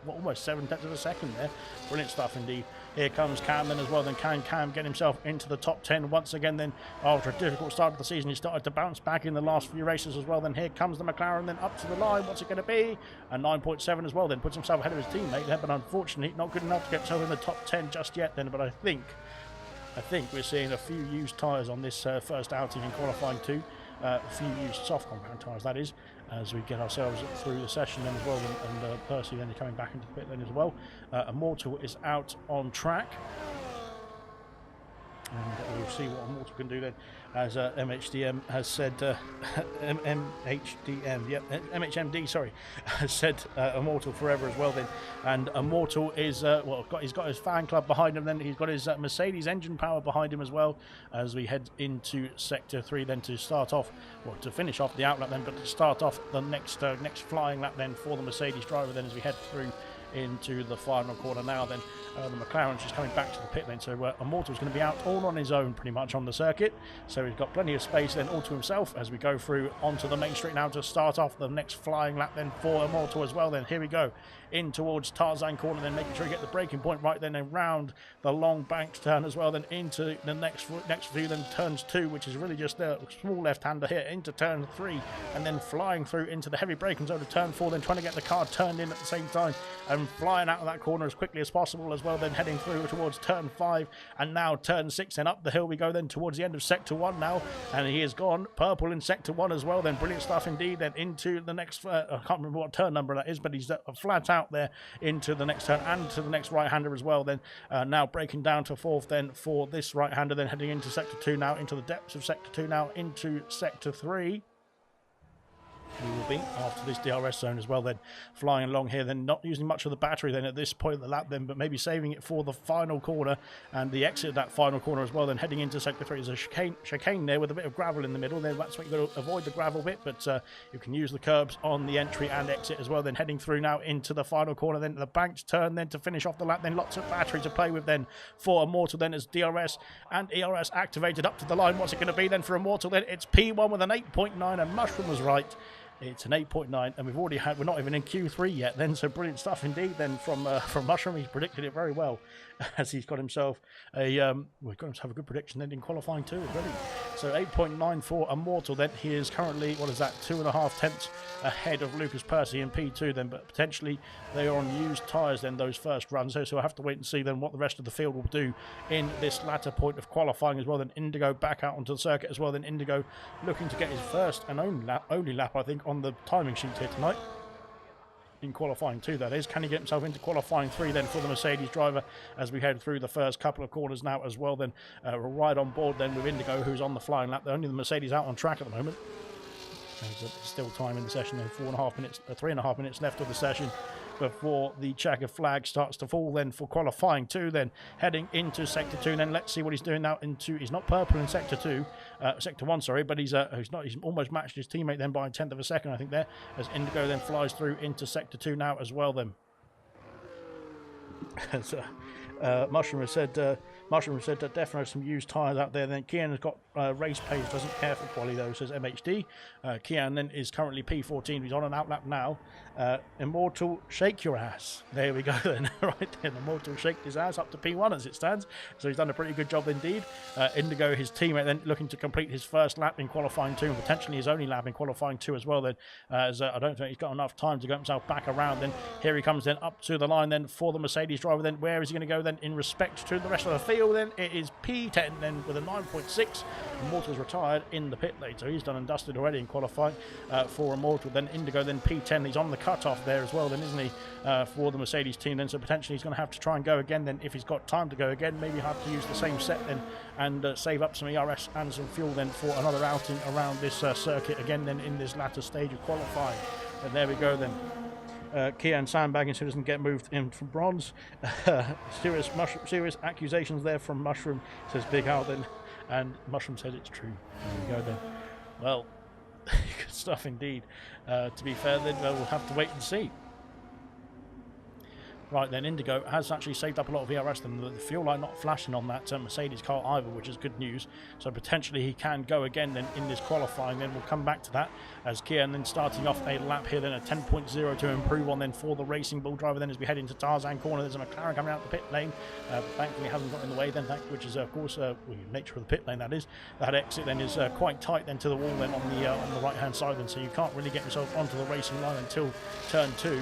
almost 7 tenths of a second there. Brilliant stuff indeed. Here comes Cam then as well. Then can Cam get himself into the top 10 once again then after a difficult start of the season? He started to bounce back in the last few races as well. Then here comes the McLaren then up to the line. What's it going to be? A 9.7 as well then, puts himself ahead of his teammate there, but unfortunately not good enough to get himself in the top 10 just yet then. But I think we're seeing a few used tyres on this first outing in qualifying 2. A few used soft compound tyres, that is, as we get ourselves through the session then as well. And Percy then coming back into the pit lane as well. Immortal is out on track. And we'll see what Immortal can do then, as MHDM has said, MHMD, sorry, has said Immortal Forever as well then. And Immortal is, he's got his fan club behind him then. He's got his Mercedes engine power behind him as well, as we head into Sector 3 then to start off, well, to finish off the outlap then, but to start off the next flying lap then for the Mercedes driver then as we head through into the final corner now then. The McLaren's just coming back to the pit lane, so Immortal's going to be out all on his own pretty much on the circuit, so he's got plenty of space then all to himself as we go through onto the main street now to start off the next flying lap then for Immortal as well. Then here we go in towards Tarzan corner, then making sure you get the braking point right, then around the long banked turn as well, then into the next few, then turns 2, which is really just a small left-hander here, into turn 3, and then flying through into the heavy braking zone of turn 4, then trying to get the car turned in at the same time and flying out of that corner as quickly as possible as well, then heading through towards turn 5 and now turn 6, and up the hill we go then towards the end of Sector 1 now, and he is gone Purple in Sector 1 as well then. Brilliant stuff indeed. Then into the next I can't remember what turn number that is, but he's flat out there into the next turn and to the next right-hander as well then. Now breaking down to 4th then for this right-hander, then heading into Sector 2 now, into the depths of Sector 2 now, into Sector 3 we will be after this DRS zone as well then, flying along here then, not using much of the battery then at this point of the lap then, but maybe saving it for the final corner and the exit of that final corner as well then, heading into Sector 3. There's a chicane there with a bit of gravel in the middle then. That's what you've got to avoid, the gravel bit, but you can use the curbs on the entry and exit as well then. Heading through now into the final corner then, the banked turn then to finish off the lap then. Lots of battery to play with then for Immortal then, as DRS and ERS activated up to the line. What's it going to be then for Immortal then? It's P1 with an 8.9, and Mushroom was right. It's an 8.9, and we're not even in Q3 yet then, so brilliant stuff indeed then from Mushroom. He's predicted it very well, as he's got himself we've got him to have a good prediction then in qualifying too already. So 8.9 for Immortal then. He is currently, what is that, 2.5 tenths ahead of Lucas Percy in P2 then, but potentially they are on used tyres then those first runs, so we'll have to wait and see then what the rest of the field will do in this latter point of qualifying as well. Then Indigo back out onto the circuit as well, then Indigo looking to get his first and only lap I think on the timing sheet here tonight. In qualifying 2, that is. Can he get himself into qualifying 3 then for the Mercedes driver as we head through the first couple of corners now as well then. We're right on board then with Indigo, who's on the flying lap. They're only the Mercedes out on track at the moment. There's still time in the session, then 3.5 minutes left of the session before the checkered flag starts to fall then for qualifying 2, then heading into sector 2. And then let's see what he's doing now he's not purple in sector 1, sorry, but he's almost matched his teammate then by a tenth of a second I think there, as Indigo then flies through into sector 2 now as well then. As Mushroom has said that definitely some used tyres out there. Then Kian has got race pace, doesn't care for quali though, says MHD. Kian then is currently P14, he's on an outlap now. Immortal, shake your ass. There we go then, right then. Immortal shaked his ass up to P1 as it stands, so he's done a pretty good job indeed. Indigo, his teammate, then looking to complete his first lap in qualifying 2 and potentially his only lap in qualifying 2 as well then, as I don't think he's got enough time to get himself back around. Then here he comes then up to the line then for the Mercedes driver. Then where is he going to go then in respect to the rest of the field? Then it is P10 then with a 9.6. Immortal's retired in the pit lane, so he's done and dusted already in qualifying for Immortal. Then Indigo, then P10, he's on the cut-off there as well then, isn't he, for the Mercedes team then, so potentially he's going to have to try and go again then if he's got time to go again. Maybe have to use the same set then and save up some ERS and some fuel then for another outing around this circuit again then in this latter stage of qualifying. And there we go then. Kian sandbagging so he doesn't get moved in from bronze. Serious accusations there from Mushroom, says Big Al then, and Mushroom says it's true. There we go then. Well, good stuff indeed. To be fair then, we'll have to wait and see. Right then, Indigo has actually saved up a lot of ERS, and the fuel light not flashing on that Mercedes car either, which is good news. So potentially he can go again then in this qualifying. Then we'll come back to that as Kian then starting off a lap here, then a 10.0 to improve on then for the Racing Bull driver. Then as we head into Tarzan corner, there's a McLaren coming out the pit lane. Thankfully hasn't got in the way then, which is of course nature of the pit lane, that is. That exit then is quite tight then to the wall then on the right hand side then, so you can't really get yourself onto the racing line until turn 2.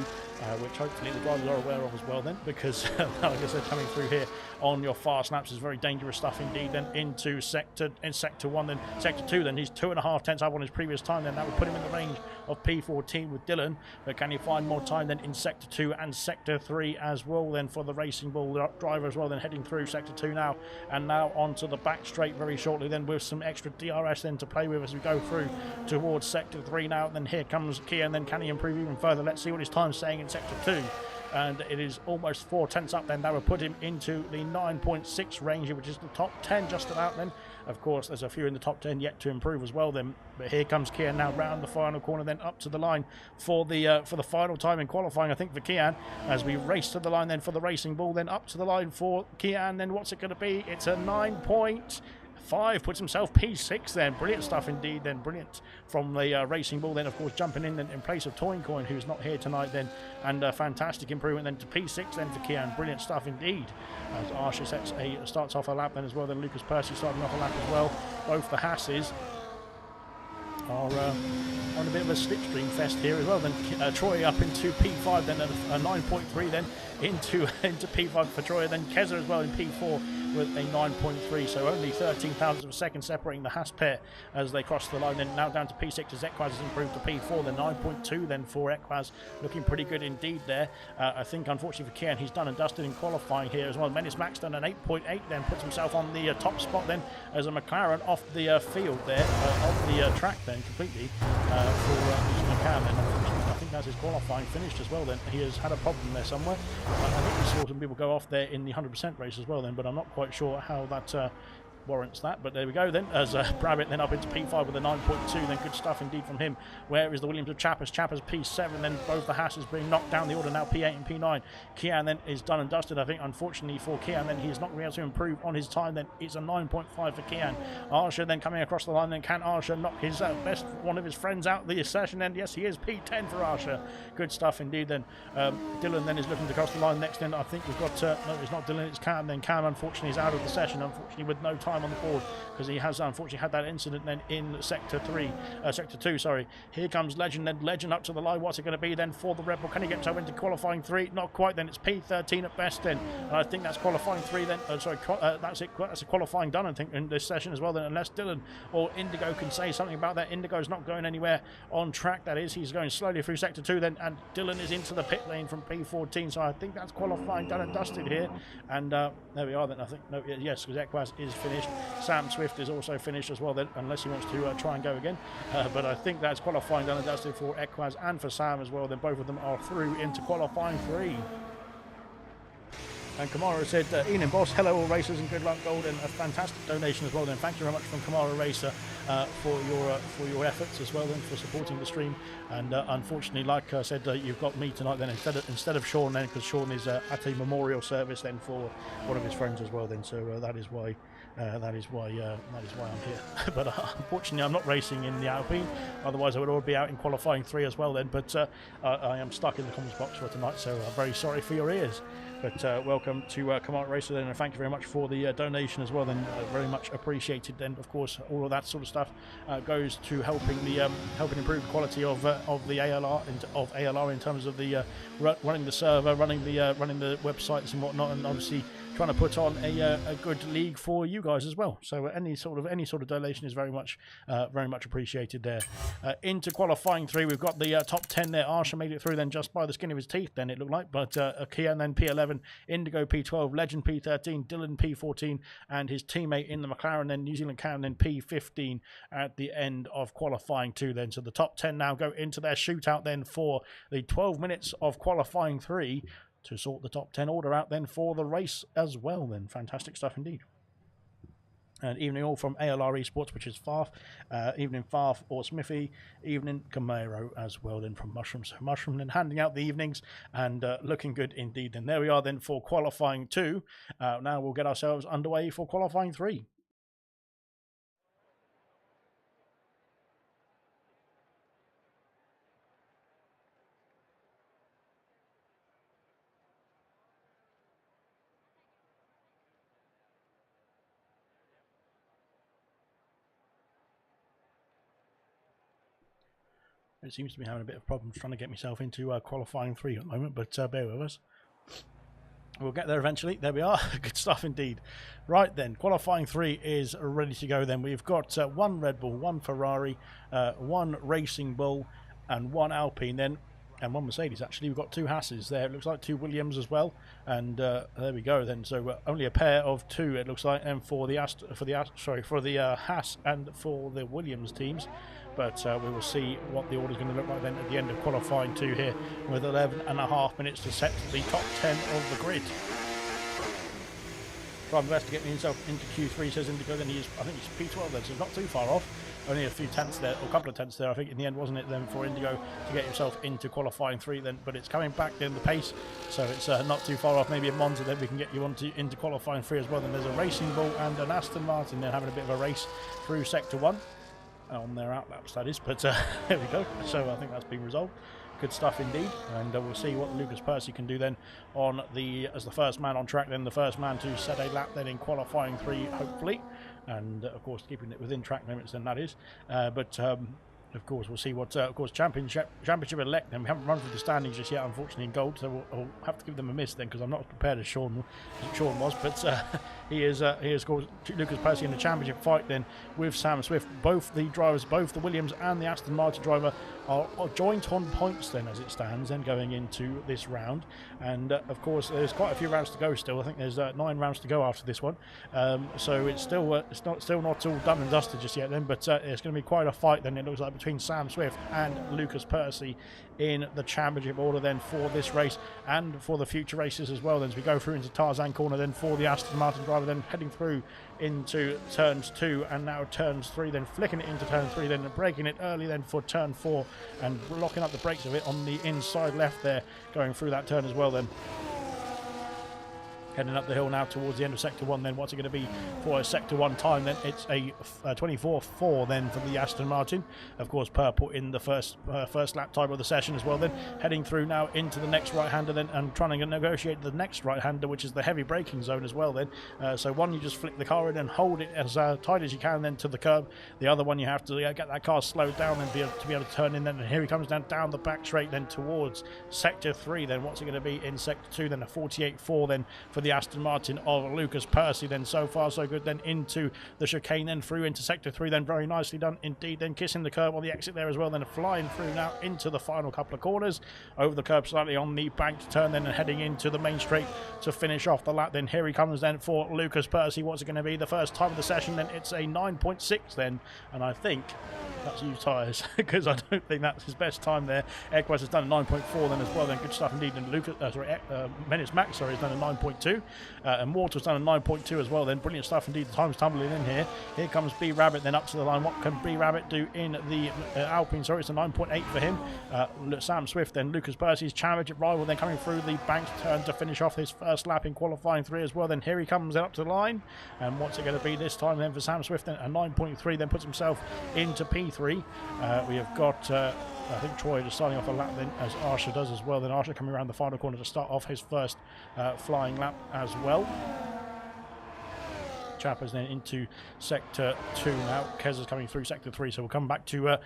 Which hopefully the drivers are aware of as well then, because like I said, coming through here on your fast laps is very dangerous stuff indeed. Then into sector 1, then sector 2, then he's 2.5 tenths up on his previous time, then that would put him in the range of P14 with Dylan. But can he find more time then in sector 2 and sector 3 as well then for the Racing Bull driver as well, then heading through sector 2 now, and now onto the back straight very shortly then with some extra DRS then to play with as we go through towards sector 3 now. Then here comes Kia, and then can he improve even further? Let's see what his time's saying in sector 2, and it is almost 4 tenths up then. That would put him into the 9.6 range, which is the top 10 just about then. Of course there's a few in the top 10 yet to improve as well then, but here comes Kian now round the final corner, then up to the line for the final time in qualifying I think for Kian, as we race to the line then for the Racing Bull, then up to the line for Kian. Then what's it going to be? It's a 9.5, puts himself P6 then. Brilliant stuff indeed then, brilliant from the Racing Bull then, of course jumping in place of Toincoin, who's not here tonight then, and a fantastic improvement then to P6 then for Kian. Brilliant stuff indeed, as Arsha starts off a lap then as well, then Lucas Percy starting off a lap as well. Both the Hasses are on a bit of a slipstream fest here as well. Then Troy up into P5, then a 9.3 then into P5 for Troy, then Keza as well in P4 with a 9.3, so only 13,000 of a second separating the Haas pair as they cross the line. Then now down to P6 as Equaz has improved to P4, then 9.2 then for Equaz, looking pretty good indeed there. I think unfortunately for Kian, he's done and dusted in qualifying here as well. Menace Max done an 8.8 then, puts himself on the top spot then as a McLaren off the field there, off the track then completely for McLaren then. I think that's his qualifying finished as well then. He has had a problem there somewhere. I think we saw some people go off there in the 100% race as well then, but I'm not quite sure how that warrants that. But there we go then, as Brabbit then up into P5 with a 9.2. Then good stuff indeed from him. Where is the Williams of Chappers? Chappers P7. Then both the Hasses being knocked down the order now, P8 and P9. Kian then is done and dusted. I think unfortunately for Kian then he is not going to be able to improve on his time. Then it's a 9.5 for Kian. Arsha then coming across the line. Then can Arsha knock his one of his friends out the session? And yes, he is. P10 for Arsha. Good stuff indeed. Then Dylan then is looking to cross the line next. Then I think we've got no, it's not Dylan, it's Cam. Then Cam unfortunately is out of the session, unfortunately with no time on the board, because he has unfortunately had that incident then in sector 2, sorry. Here comes Legend, then Legend up to the line. What's it going to be then for the Rebel? Can he get himself into qualifying 3? Not quite. Then it's P13 at best then, and I think that's qualifying 3 then. That's it. That's a qualifying done, I think, in this session as well then, unless Dylan or Indigo can say something about that. Indigo's not going anywhere on track, that is. He's going slowly through sector 2 then, and Dylan is into the pit lane from P14, so I think that's qualifying done and dusted here. And there we are then. I think, no, yes, because Equaz is finished. Sam Swift is also finished as well then, unless he wants to try and go again. But I think that's qualifying done and dusted for Equaz and for Sam as well. Then both of them are through into qualifying 3. And Kamara said, Ian and Boss, hello all racers and good luck, Golden. A fantastic donation as well then. Thank you very much from Kamara Racer for your efforts as well then, for supporting the stream. And unfortunately, like I said, you've got me tonight then instead of Sean then, because Sean is at a memorial service then for one of his friends as well then. So that is why I'm here. But unfortunately, I'm not racing in the Alpine. Otherwise, I would already be out in qualifying 3 as well then. But I am stuck in the comments box for tonight, so I'm very sorry for your ears. But welcome to Command Racer then, and thank you very much for the donation as well then, very much appreciated. Then of course all of that sort of stuff goes to helping improve the quality of the ALR in terms of the running the server, running the websites and whatnot, and obviously trying to put on a good league for you guys as well. So any sort of donation is very much appreciated there. Into qualifying 3, we've got the top 10 there. Arsha made it through then just by the skin of his teeth then, it looked like, but Kian then P11, Indigo P12, Legend P13, Dylan P14, and his teammate in the McLaren then, New Zealand Cam then P15 at the end of qualifying 2 then. So the top 10 now go into their shootout then for the 12 minutes of qualifying 3 to sort the top 10 order out then for the race as well then. Fantastic stuff indeed. And evening all from ALR Esports, which is Farf. Evening Farf or Smithy. Evening Camaro as well then from Mushroom. So Mushroom then handing out the evenings and looking good indeed. And there we are then for qualifying 2. Now we'll get ourselves underway for qualifying 3. It seems to be having a bit of problems trying to get myself into qualifying 3 at the moment, but bear with us. We'll get there eventually. There we are. Good stuff indeed. Right then, qualifying 3 is ready to go then. We've got 1 Red Bull, 1 Ferrari, 1 Racing Bull, and 1 Alpine then, and 1 Mercedes actually. We've got 2 Hasses there. It looks like 2 Williams as well, and there we go then. So only a pair of 2 it looks like, and for the Haas and for the Williams teams. But we will see what the order is going to look like then at the end of qualifying 2 here, with 11.5 minutes to set the top 10 of the grid. Try my best to get himself into Q3, says Indigo. Then I think he's P12 then, so not too far off. Only a few tenths there, or a couple of tenths there, I think, in the end, wasn't it, then, for Indigo to get himself into qualifying 3 then. But it's coming back then, the pace, so it's not too far off. Maybe a Monza then we can get you into qualifying 3 as well. Then there's a Racing Bull and an Aston Martin then having a bit of a race through Sector 1. On their outlaps, that is, but there we go. So I think that's been resolved. Good stuff indeed, and we'll see what Lucas Percy can do then as the first man on track, then the first man to set a lap then in qualifying 3, hopefully, and of course keeping it within track limits, then that is. Of course, we'll see what, of course, championship elect. Then we haven't run through the standings just yet, unfortunately, in gold. So we'll have to give them a miss then, because I'm not as prepared as Sean was. But he is, of course, Lucas Percy in the championship fight then with Sam Swift. Both the drivers, both the Williams and the Aston Martin driver, are joint on points then as it stands. Then going into this round, and of course, there's quite a few rounds to go still. I think there's 9 rounds to go after this one. So it's still not all done and dusted just yet then. But it's going to be quite a fight then. It looks like between Sam Swift and Lucas Percy in the championship order then for this race and for the future races as well. Then as we go through into Tarzan corner then for the Aston Martin driver, then heading through into turns 2 and now turns 3, then flicking it into turn 3, then braking it early then for turn 4 and locking up the brakes of it on the inside left there, going through that turn as well then. Heading up the hill now towards the end of Sector 1 then. What's it going to be for a Sector 1 time then? It's a 24.4 then for the Aston Martin. Of course, purple in the first lap time of the session as well then. Heading through now into the next right-hander then and trying to negotiate the next right-hander, which is the heavy braking zone as well then. So one, you just flick the car in and hold it as tight as you can then to the curb. The other one, you have to get that car slowed down and be able to turn in then. And here he comes down the back straight then towards Sector 3 then. What's it going to be in Sector 2 then? A 48.4 then for the Aston Martin of Lucas Percy then. So far so good then into the chicane then through into Sector 3 then. Very nicely done indeed then, kissing the curb on the exit there as well then, flying through now into the final couple of corners, over the curb slightly on the banked turn then and heading into the main straight to finish off the lap then. Here he comes then for Lucas Percy. What's it going to be? The first time of the session then. It's a 9.6 then, and I think that's used tyres because I don't think that's his best time there. Equus has done a 9.4 then as well then. Good stuff indeed. And Lucas, Menace Max has done a 9.2. And Mortal's done a 9.2 as well then. Brilliant stuff indeed. The time's tumbling in here. Here comes B Rabbit then up to the line. What can B Rabbit do in the Alpine? Sorry, it's a 9.8 for him. Sam Swift then, Lucas Percy's championship rival, then coming through the banked turn to finish off his first lap in qualifying 3 as well. Then here he comes up to the line. And what's it going to be this time then for Sam Swift? Then a 9.3, then puts himself into P3. We have got I think Troy just starting off a lap then, as Arsha does as well. Then Arsha coming around the final corner to start off his first flying lap as well. Chappers then into Sector 2 now. Kezza's coming through Sector 3, so we'll come back to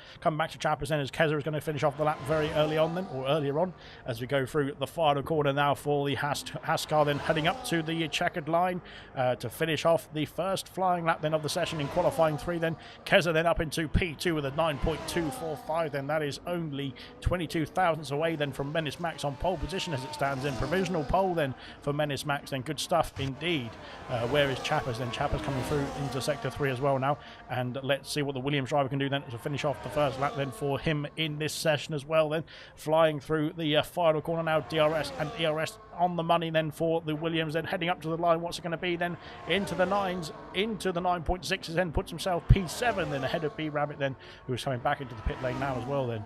Chappers then, as Kezza is going to finish off the lap very early on then, or earlier on, as we go through the final corner now for the Haskar then heading up to the checkered line to finish off the first flying lap then of the session in qualifying 3 then. Kezza then up into P2 with a 9.245 then. That is only 22 thousandths away then from Menace Max on pole position as it stands in. Provisional pole then for Menace Max then. Good stuff indeed. Where is Chappers then? Chappers coming through into Sector 3 as well now, and let's see what the Williams driver can do then to finish off the first lap then for him in this session as well then. Flying through the final corner now, DRS and ERS on the money then for the Williams, then heading up to the line. What's it going to be then? Into the 9s, into the 9.6s, then puts himself P7 then ahead of B Rabbit then, who's coming back into the pit lane now as well then.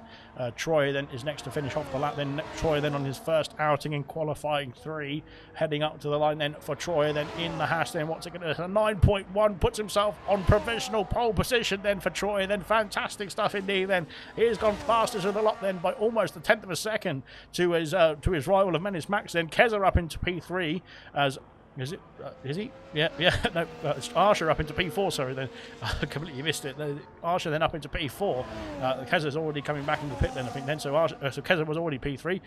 Troy then is next to finish off the lap then. Troy then on his first outing in qualifying 3, heading up to the line then for Troy then in the Haas then. What's it going to? A 9.1, puts himself on provisional pole position then for Troy then. Fantastic stuff indeed then. He has gone fastest of the lot then by almost a tenth of a second to his rival of Menace Max then. Kezza up into P3 as is it? Is he? Yeah. No, it's Arsha up into P4. Sorry, then I completely missed it. Arsha then up into P4. Kezza's already coming back into the pit then, I think. Then so Kezza was already P3,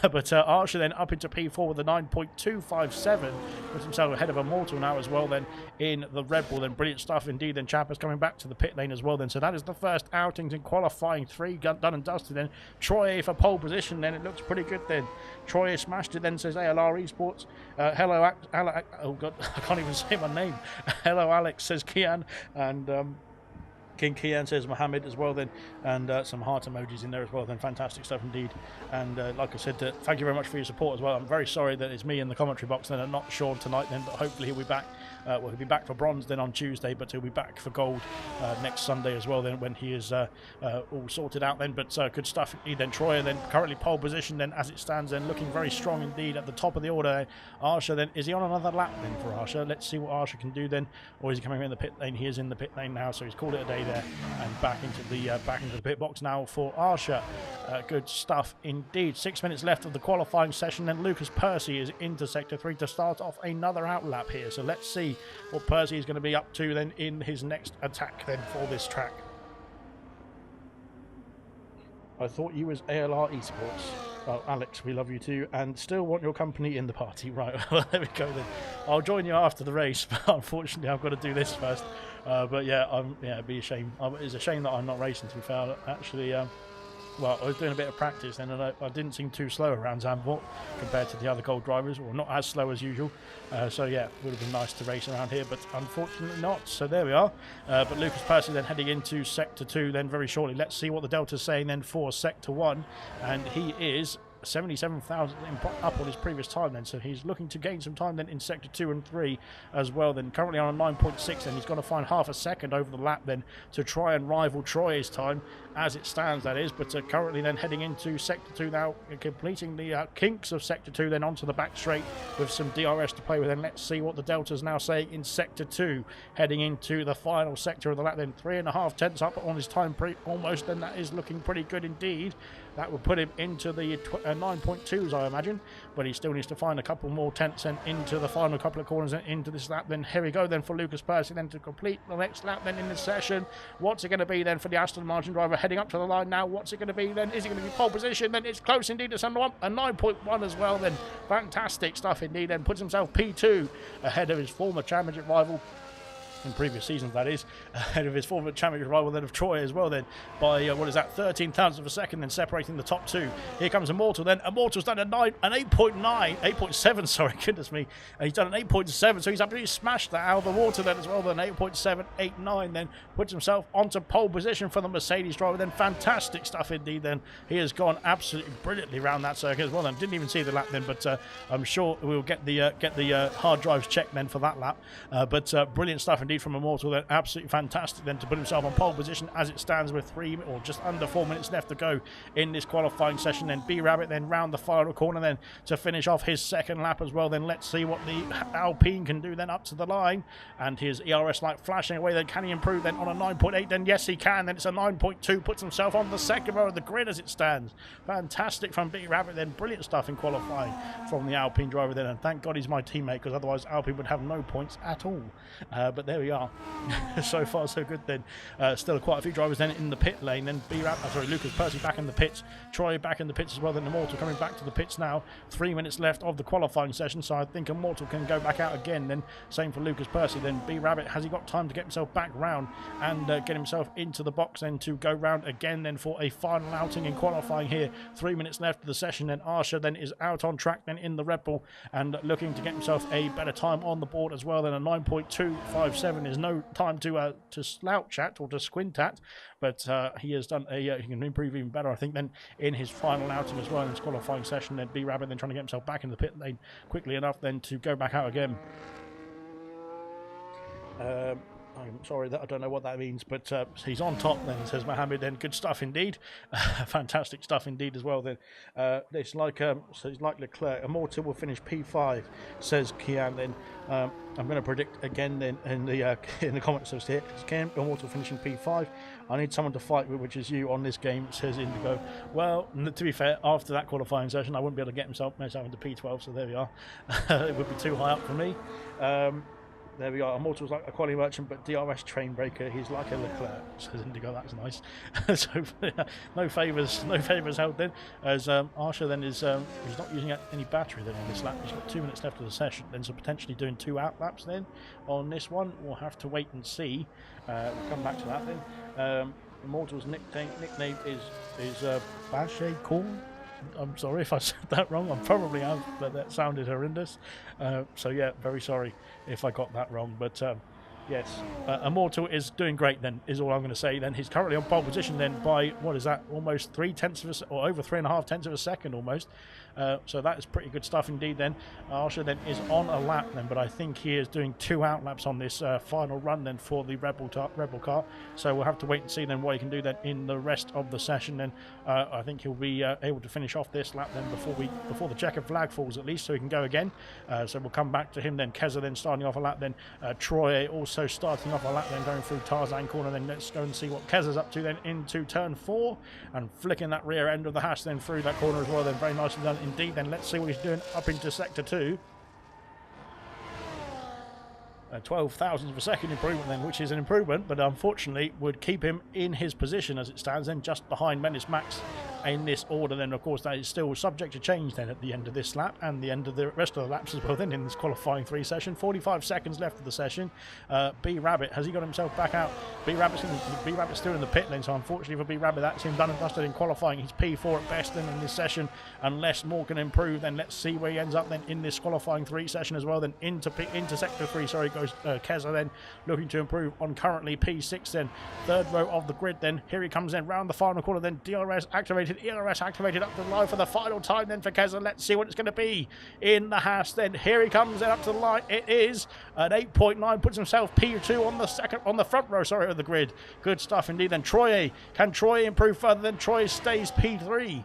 but Arsha then up into P4 with a 9.257. Puts himself ahead of Immortal now as well. Then in the Red Bull. Then brilliant stuff indeed. Then Chappers coming back to the pit lane as well. Then so that is the first outings in qualifying 3 done and dusted. Then Troy for pole position. Then it looks pretty good. Then Troy has smashed it. Then says ALR Esports. Hello, oh god, I can't even say my name. Hello Alex, says Kian, and King Kian says Mohammed as well then, and some heart emojis in there as well then. Fantastic stuff indeed. And like I said, thank you very much for your support as well. I'm very sorry that it's me in the commentary box then and not Sean tonight then, but hopefully he'll be back. Well, he'll be back for bronze then on Tuesday, but he'll be back for gold next Sunday as well then, when he is all sorted out then. But good stuff indeed then. Troy then currently pole position then as it stands then, looking very strong indeed at the top of the order. Arsha then, is he on another lap then for Arsha? Let's see what Arsha can do then, or is he coming in the pit lane? He is in the pit lane now, so he's called it a day there and back into the pit box now for Arsha. Good stuff indeed. 6 minutes left of the qualifying session, then Lucas Percy is into Sector 3 to start off another outlap here, so let's see what Percy is going to be up to then in his next attack then for this track. I thought you was ALR Esports. Well, Alex, we love you too, and still want your company in the party. Right, well, there we go then. I'll join you after the race, but unfortunately I've got to do this first. But yeah, it'd be a shame. It's a shame that I'm not racing, to be fair. Actually, well, I was doing a bit of practice and I didn't seem too slow around Zandvoort compared to the other gold drivers, or not as slow as usual. So yeah, would have been nice to race around here, but unfortunately not. So there we are. But Lucas Percy then heading into Sector 2 then very shortly. Let's see what the Delta's saying then for Sector 1, and he is 77,000 up on his previous time then, so he's looking to gain some time then in Sector 2 and 3 as well. Then currently on a 9.6, and he's got to find half a second over the lap then to try and rival Troy's time as it stands, that is. But currently then heading into Sector 2 now, completing the kinks of Sector 2 then onto the back straight with some DRS to play with. And let's see what the Delta's now saying in Sector 2, heading into the final sector of the lap then. 3.5 tenths up on his time almost, and that is looking pretty good indeed. That would put him into the 9.2s, I imagine, but he still needs to find a couple more tenths and into the final couple of corners and into this lap. Then here we go then for Lucas Percy then to complete the next lap then in this session. What's it going to be then for the Aston Martin driver heading up to the line now? What's it going to be then? Is it going to be pole position? Then it's close indeed to someone. A 9.1 as well then. Fantastic stuff indeed then. Puts himself P2 ahead of his former championship rival. In previous seasons, that is, ahead of his former championship rival then of Troy as well then, by what is that, 13,000 of a second, then separating the top two. Here comes Immortal then. Immortal's done an 8.7, sorry, goodness me. He's done an 8.7, so he's absolutely smashed that out of the water then as well. Then 8.789 then puts himself onto pole position for the Mercedes driver. Then fantastic stuff indeed then. He has gone absolutely brilliantly around that circuit as well then. Didn't even see the lap then, but I'm sure we'll get the hard drives checked then for that lap. But brilliant stuff indeed from Immortal then. Absolutely fantastic then to put himself on pole position as it stands with 3 or just under 4 minutes left to go in this qualifying session. Then B-Rabbit then round the final corner then to finish off his second lap as well. Then let's see what the Alpine can do then up to the line, and his ERS light flashing away. Then can he improve then on a 9.8? Then yes he can. Then it's a 9.2, puts himself on the second row of the grid as it stands. Fantastic from B-Rabbit then. Brilliant stuff in qualifying from the Alpine driver then, and thank God he's my teammate, because otherwise Alpine would have no points at all. But there we are. So far so good then. Still quite a few drivers then in the pit lane. Then Lucas Percy back in the pits, Troy back in the pits as well. Then Immortal coming back to the pits now. 3 minutes left of the qualifying session, so I think Immortal can go back out again. Then same for Lucas Percy. Then B-Rabbit, has he got time to get himself back round and get himself into the box then to go round again then for a final outing in qualifying here. 3 minutes left of the session. Then Arsha then is out on track then in the Red Bull and looking to get himself a better time on the board as well. Then a 9.257 is no time to slouch at or to squint at, but he has done he can improve even better, I think, then in his final outing as well in this qualifying session. Then B-Rabbit then trying to get himself back in the pit lane quickly enough then to go back out again. I'm sorry that I don't know what that means, but he's on top then, says Mohammed. Then good stuff indeed. Fantastic stuff indeed as well then. It's like so it's like Leclerc. Immortal will finish P5, says Kian. Then I'm going to predict again then in the comments here. Kian, Immortal finishing P5. I need someone to fight with, which is you on this game, says Indigo. Well, to be fair, after that qualifying session I wouldn't be able to get myself into P12, so there we are. It would be too high up for me. There we are. Immortal's like a quality merchant, but DRS train breaker. He's like a Leclerc, says Indigo. That's nice. So no favours held then. As Arsha then is he's not using any battery then on this lap. He's got 2 minutes left of the session. Then so potentially doing 2 out laps then on this one. We'll have to wait and see. We'll come back to that then. Immortal's nickname is Bashe Corn. I'm sorry if I said that wrong. I probably have, but that sounded horrendous. So yeah, very sorry if I got that wrong. But yes, Immortal is doing great then, is all I'm going to say. Then he's currently on pole position then by, what is that, almost 3 tenths of a, or over 3.5 tenths of a second almost. So that is pretty good stuff indeed then. Arsha then is on a lap then, but I think he is doing 2 out laps on this final run then for the Rebel car. So we'll have to wait and see then what he can do then in the rest of the session. Then I think he'll be able to finish off this lap then before the checkered flag falls at least, so he can go again. So we'll come back to him then. Keza then starting off a lap then. Troy also starting off a lap then, going through Tarzan corner. Then let's go and see what Keza's up to then into turn 4 and flicking that rear end of the hash then through that corner as well. Then very nicely done indeed. Then let's see what he's doing up into sector 2. 12 thousandths of a second improvement then, which is an improvement, but unfortunately would keep him in his position as it stands then, just behind Menace Max in this order. Then of course that is still subject to change then at the end of this lap and the end of the rest of the laps as well then in this qualifying 3 session. 45 seconds left of the session. B Rabbit, has he got himself back out? B Rabbit's still in the pit lane, so unfortunately for B Rabbit that's him done and dusted in qualifying. He's P4 at best then in this session, unless more can improve. Then let's see where he ends up then in this qualifying 3 session as well. Then into sector 3, sorry, goes Keza then, looking to improve on currently P6 then, 3rd row of the grid then. Here he comes then round the final corner then, DRS activated, ERS activated up to the line for the final time then for Keza. Let's see what it's going to be in the Haas then. Here he comes then up to the line. It is an 8.9, puts himself P2 on the front row, sorry, of the grid. Good stuff indeed then. Troy, can Troy improve further? Then Troy stays P3.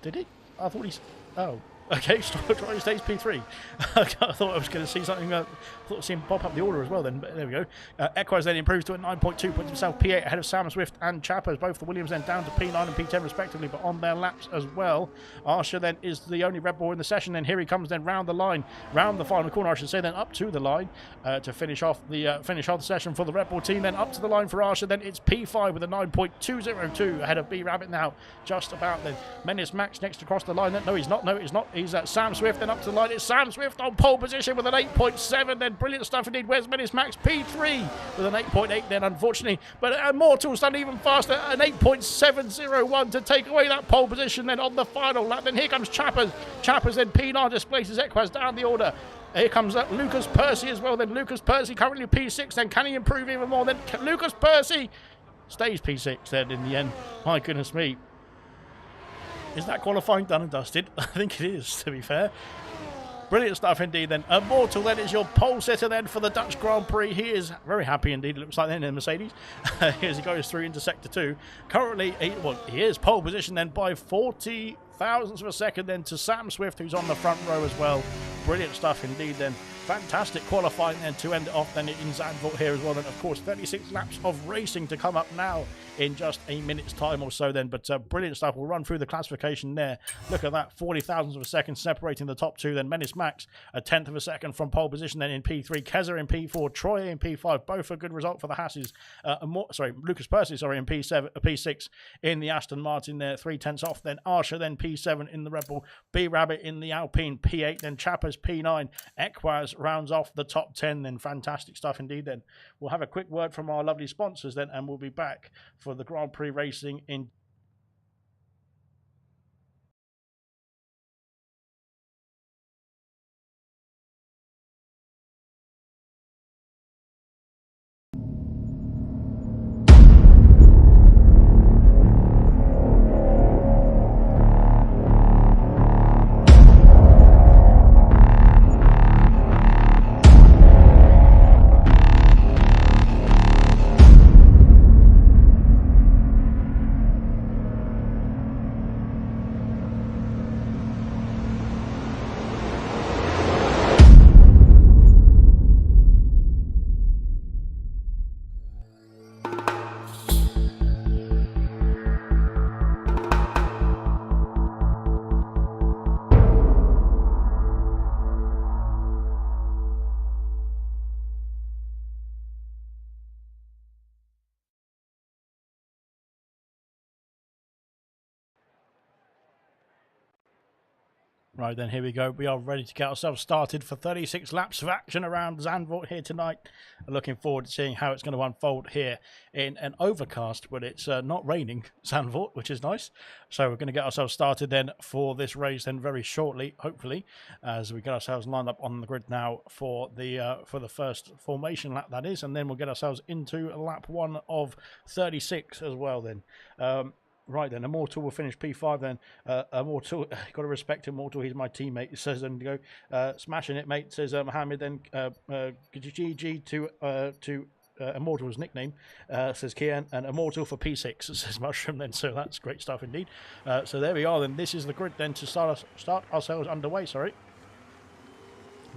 Did he? I thought he's... Oh. Okay, Troy stays P3. I thought I was going to see something. I thought I'd see him pop up the order as well then, but there we go. Equaz then improves to a 9.2, puts himself P8 ahead of Sam Swift and Chappers. Both the Williams then down to P9 and P10 respectively, but on their laps as well. Arsha then is the only Red Bull in the session. Then here he comes then round the line, round the final corner, I should say, then up to the line to finish off the session for the Red Bull team. Then up to the line for Arsha. Then it's P5 with a 9.202 ahead of B Rabbit now, just about then. Menace Max next across the line. No, he's not. No, he's not. He's Sam Swift, then up to the line. It's Sam Swift on pole position with an 8.7. Then brilliant stuff indeed. Where's Menace Max? P3 with an 8.8 then, unfortunately. But Immortal's done even faster, an 8.701 to take away that pole position then on the final lap. Then here comes Chappers. Chappers then P9 displaces Equaz down the order. Here comes Lucas Percy as well. Then Lucas Percy currently P6. Then can he improve even more? Then Lucas Percy stays P6 then in the end. My goodness me. Is that qualifying done and dusted? I think it is, to be fair. Brilliant stuff indeed then. Immortal then is your pole sitter then for the Dutch Grand Prix. He is very happy indeed, it looks like then in Mercedes. As he goes through into sector 2. Currently, he is pole position then by 40 thousandths of a second then to Sam Swift, who's on the front row as well. Brilliant stuff indeed then. Fantastic qualifying then to end it off then in Zandvoort here as well. Then of course 36 laps of racing to come up now in just a minute's time or so then. But brilliant stuff. We'll run through the classification there. Look at that, 40 thousandths of a second separating the top two. Then Menace Max a 10th of a second from pole position then in P3. Keza in P4, Troy in P5. Both a good result for the Hasses. Lucas Percy in P6 in the Aston Martin there. 3/10 off. Then Arsha then P7 in the Red Bull. B Rabbit in the Alpine P8. Then Chappers P9. Equaz rounds off the top 10 then. Fantastic stuff indeed then. We'll have a quick word from our lovely sponsors then, and we'll be back for the Grand Prix racing in Right then, here we go. We are ready to get ourselves started for 36 laps of action around Zandvoort here tonight. Looking forward to seeing how it's going to unfold here in an overcast, but it's not raining Zandvoort, which is nice. So we're going to get ourselves started then for this race then very shortly, hopefully, as we get ourselves lined up on the grid now for the first formation lap, that is, and then we'll get ourselves into lap 1 of 36 as well then. Right then, Immortal will finish P5 then. Immortal, got to respect Immortal, he's my teammate. It says, and go, smashing it, mate, says Mohammed. Then GG to Immortal's nickname, says Kian, and Immortal for P6, says Mushroom then. So that's great stuff indeed. So there we are then. This is the grid then to start ourselves underway, sorry.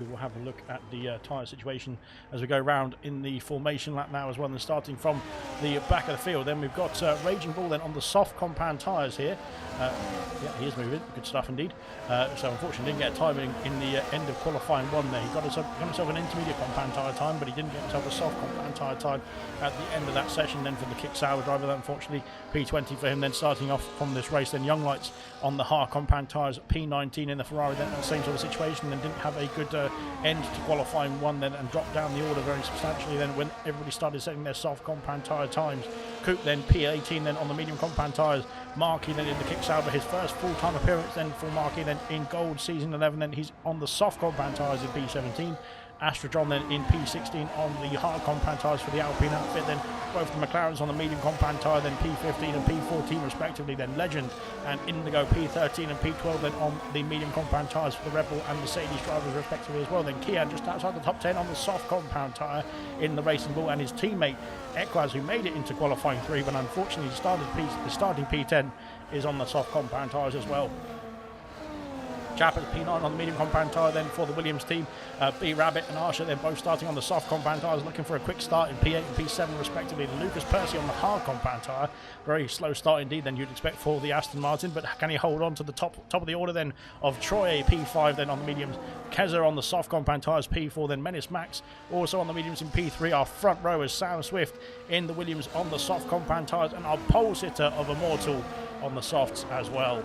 we will have a look at the tyre situation as we go round in the formation lap now as well. And starting from the back of the field, then we've got Raging Bull then on the soft compound tyres here. Yeah, he is moving. Good stuff indeed. So unfortunately didn't get a time in the end of qualifying one there. He got himself an intermediate compound tyre time, but he didn't get himself a soft compound tyre time at the end of that session. Then for the kick sour driver, that unfortunately P20 for him. Then starting off from this race, then Young Lights on the hard compound tyres, P19 in the Ferrari. Then the same sort of situation, and didn't have a good end to qualifying one then, and dropped down the order very substantially then when everybody started setting their soft compound tyre times. Coop then P18 then on the medium compound tyres. Markey then in the kick salver, his first full-time appearance then for Markey then in gold season 11. Then he's on the soft compound tyres in P17. Astrodron then in P16 on the hard compound tyres for the Alpine outfit. Then both the McLarens on the medium compound tyre, then P15 and P14 respectively. Then Legend and Indigo P13 and P12 then on the medium compound tyres for the Red Bull and Mercedes drivers respectively as well. Then Kia just outside the top 10 on the soft compound tyre in the Racing Bull, and his teammate Equaz, who made it into qualifying 3 but unfortunately the starting P10 is on the soft compound tyres as well. Chappers P9 on the medium compound tyre then for the Williams team. B Rabbit and Arsha then both starting on the soft compound tyres, looking for a quick start in P8 and P7 respectively. Lucas Percy on the hard compound tyre, very slow start indeed than you'd expect for the Aston Martin, but can he hold on to the top of the order then of Troy, P5 then on the mediums. Keza on the soft compound tyres, P4 then Menace Max also on the mediums in P3. Our front rowers Sam Swift in the Williams on the soft compound tyres, and our pole sitter of Immortal on the softs as well.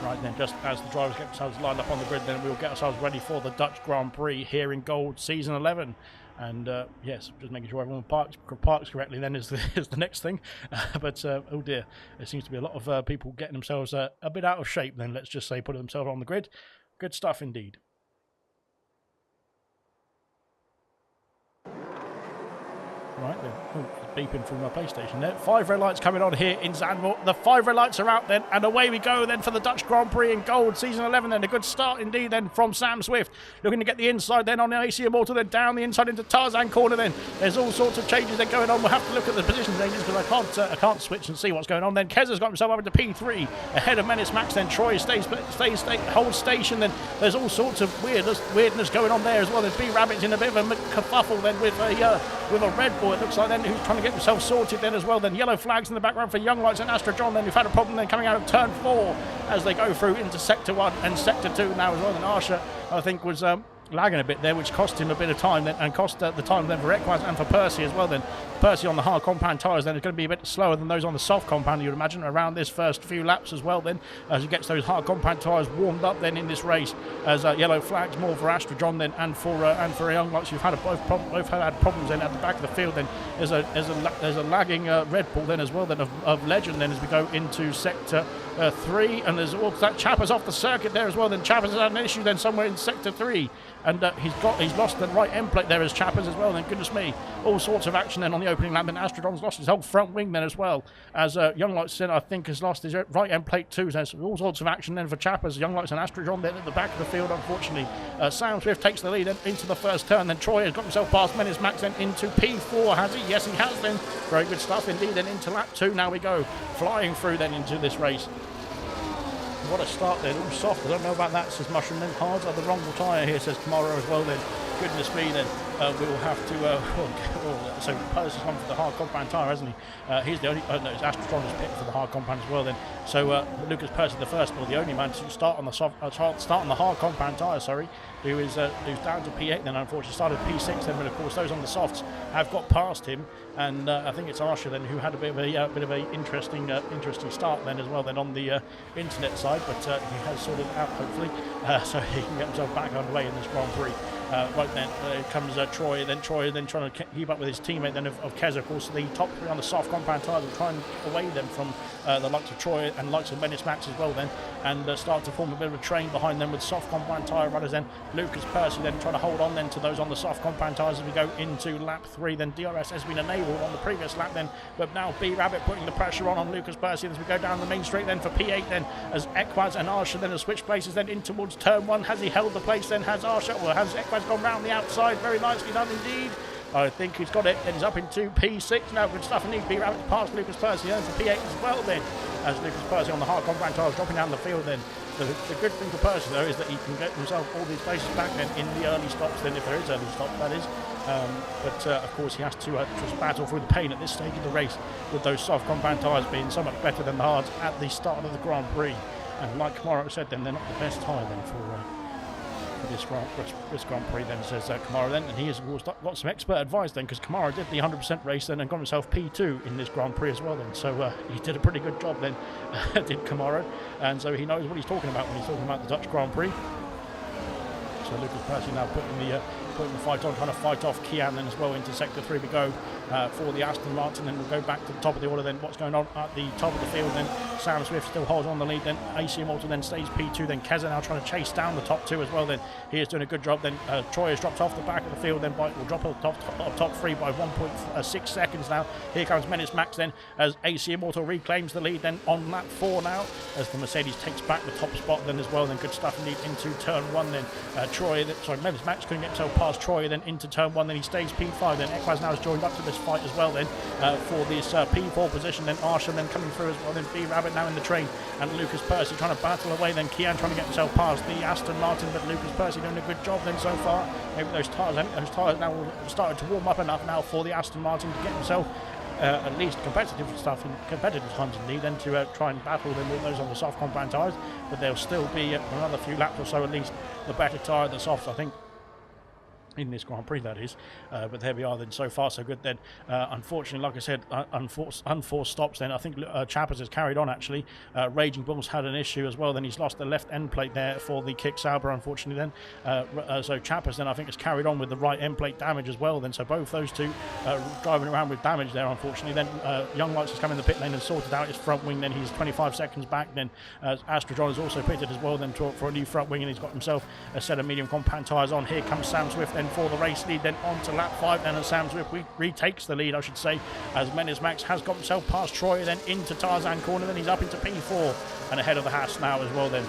Right then, just as the drivers get themselves lined up on the grid, then we'll get ourselves ready for the Dutch Grand Prix here in Gold Season 11. And yes, just making sure everyone parks correctly then is the next thing. But oh dear, there seems to be a lot of people getting themselves a bit out of shape then, let's just say, putting themselves on the grid. Good stuff indeed. Right then, oh, beeping from my PlayStation there. 5 red lights coming on here in Zandvoort. The 5 red lights are out then, and away we go then for the Dutch Grand Prix in Gold Season 11 then. A good start indeed then from Sam Swift, looking to get the inside then on the AC Immortal, then down the inside into Tarzan corner then. There's all sorts of changes then going on. We'll have to look at the position changes because I can't switch and see what's going on then. Keza's got himself up into P3 ahead of Menace Max then. Troy holds station then. There's all sorts of weirdness going on there as well. There's B Rabbit's in a bit of a kerfuffle then with a Red Bull, it looks like then, who's trying to get himself sorted then as well. Then yellow flags in the background for Young Lights and Astrodron then, who've had a problem then coming out of turn 4 as they go through into sector 1 and sector 2 now as well. Then Arsha, I think, was lagging a bit there, which cost him a bit of time then, and cost the time then for Equaz and for Percy as well. Then Percy on the hard compound tyres then is going to be a bit slower than those on the soft compound, you'd imagine, around this first few laps as well then, as he gets those hard compound tyres warmed up then in this race, as yellow flags more for Astrodron then and for Young Lights, who've had both had problems then at the back of the field. Then there's a lagging Red Bull then as well then of Legend then as we go into sector 3, and there's all that Chappers off the circuit there as well. Then Chappers has had an issue then somewhere in sector 3, and he's lost the right end plate there as Chappers as well. Then goodness me, all sorts of action then on the opening lap. Then Astrodron's lost his whole front wing then as well, as Young Lights then I think has lost his right end plate too. So there's all sorts of action then for Chappers, Young Lights and Astrodron then at the back of the field. Unfortunately, Sam Swift takes the lead then into the first turn. Then Troy has got himself past Menace Max then into P4, has he? Yes, he has then. Very good stuff indeed. Then into lap 2 now we go, flying through then into this race. What a start then, all soft. I don't know about that, says Mushroom. Then hards are the wrong tyre here, says Tomorrow as well then. Goodness me then, we will have to, so Percy's gone for the hard compound tyre, hasn't he? He's the only, no, it's Astrodron who's picked for the hard compound as well then. So Lucas Percy the first, or the only man to start on the hard compound tyre, sorry, who's down to P8 then, unfortunately started P6 then, but of course those on the softs have got past him, and I think it's Arsha then who had a bit of a interesting start then as well then on the internet side, but he has sorted it out hopefully, so he can get himself back underway in this Grand Prix. Right then comes Troy then trying to keep up with his teammate then of Keza. Of course the top 3 on the soft compound tyres will try and get away them from the likes of Troy and likes of Menace Max as well then, and start to form a bit of a train behind them with soft compound tyre runners then. Lucas Percy then trying to hold on then to those on the soft compound tyres as we go into lap 3. Then DRS has been enabled on the previous lap then, but now B Rabbit putting the pressure on Lucas Percy as we go down the main straight then for P8 then, as Equaz and Arsha then have switched places then in towards turn 1. Has he held the place then? Has Arsha, or has Equaz gone round the outside? Very nicely done indeed. I think he's got it, and he's up into P6 now. Good stuff indeed. B Rabbit past Lucas Percy and for P8 as well then. as Lucas Percy on the hard compound tyres dropping down the field. Then the good thing for Percy though is that he can get himself all these places back then in the early stops, then if there is early stops that is. But of course he has to just battle through the pain at this stage of the race, with those soft compound tyres being so much better than the hards at the start of the Grand Prix. And like Kamara said, then they're not the best tyre then for this Grand Prix then, says Kamara then, and he has got some expert advice then, because Kamara did the 100% race then and got himself P2 in this Grand Prix as well then, so he did a pretty good job then, did Kamara, and so he knows what he's talking about when he's talking about the Dutch Grand Prix. So Lucas Percy now putting the fight on, trying to fight off Kian then as well. Into sector 3 we go for the Aston Martin. Then we'll go back to the top of the order then. What's going on at the top of the field then? Sam Swift still holds on the lead then. AC Immortal then stays P2. Then Keza now trying to chase down the top 2 as well then. He is doing a good job then. Troy has dropped off the back of the field then. Will drop off top 3 by 1.6 seconds now. Here comes Menace Max then as AC Immortal reclaims the lead then on lap 4 now, as the Mercedes takes back the top spot then as well. Then good stuff indeed into turn 1 then. Menace Max couldn't get himself past Troy then into turn 1, then he stays P5. Then Equaz now has joined up to this fight as well then for this P4 position. Then Arsha then coming through as well. Then B-Rabbit now in the train, and Lucas Percy trying to battle away. Then Kian trying to get himself past the Aston Martin, but Lucas Percy doing a good job then so far. Maybe those tyres now started to warm up enough now for the Aston Martin to get himself at least competitive times indeed, then to try and battle them with those on the soft compound tyres. But there'll still be another few laps or so at least the better tyre, the softs, I think, in this Grand Prix that is, but there we are then. So far so good then. Unfortunately, like I said, unforced stops then. I think Chappers has carried on actually. Raging Bull's had an issue as well, then he's lost the left end plate there for the kick Sauber, unfortunately then. So Chappers then I think has carried on with the right end plate damage as well then, so both those two driving around with damage there, unfortunately. Then Young Lights has come in the pit lane and sorted out his front wing, then he's 25 seconds back. Then Astrojon is also pitted as well then for a new front wing, and he's got himself a set of medium compound tyres on. Here comes Sam Swift then for the race lead, then on to lap 5 then, and Sam Swift retakes the lead, I should say, as Menace Max has got himself past Troy, then into Tarzan corner, then he's up into P4 and ahead of the Haas now as well then.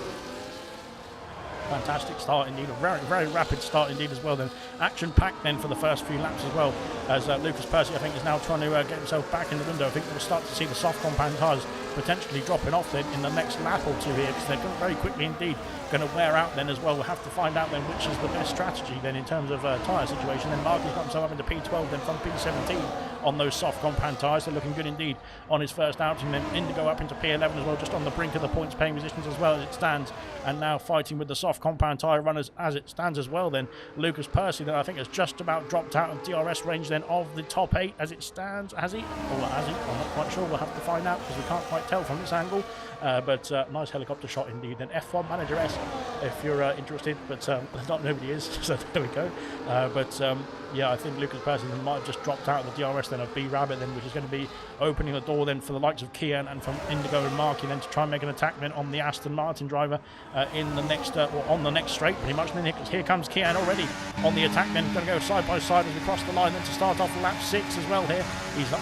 Fantastic start indeed, a very, very rapid start indeed as well then. Action packed then for the first few laps as well, as Lucas Percy I think is now trying to get himself back in the window. I think we'll start to see the soft compound tyres potentially dropping off then in the next lap or two here, because they're very quickly indeed going to wear out then as well. We'll have to find out then which is the best strategy then in terms of tyre situation. Then Mark has got himself up into P12 then from P17 on those soft compound tyres. They're looking good indeed on his first outing. Then Indigo up into P11 as well, just on the brink of the points paying positions as well as it stands, and now fighting with the soft compound tyre runners as it stands as well. Then Lucas Percy that I think has just about dropped out of DRS range then of the top 8 as it stands. Has he? Or has he? I'm not quite sure. We'll have to find out because we can't quite tell from this angle. But nice helicopter shot indeed. Then F1 Manager S if you're interested, but nobody is, so there we go. Yeah, I think Lucas Percy might have just dropped out of the DRS then of B-Rabbit then, which is going to be opening the door then for the likes of Kian and from Indigo and Marky then to try and make an attack then on the Aston Martin driver in the next, or on the next straight pretty much. And then here comes Kian already on the attack then, going to go side by side as we cross the line then to start off lap 6 as well here. He's up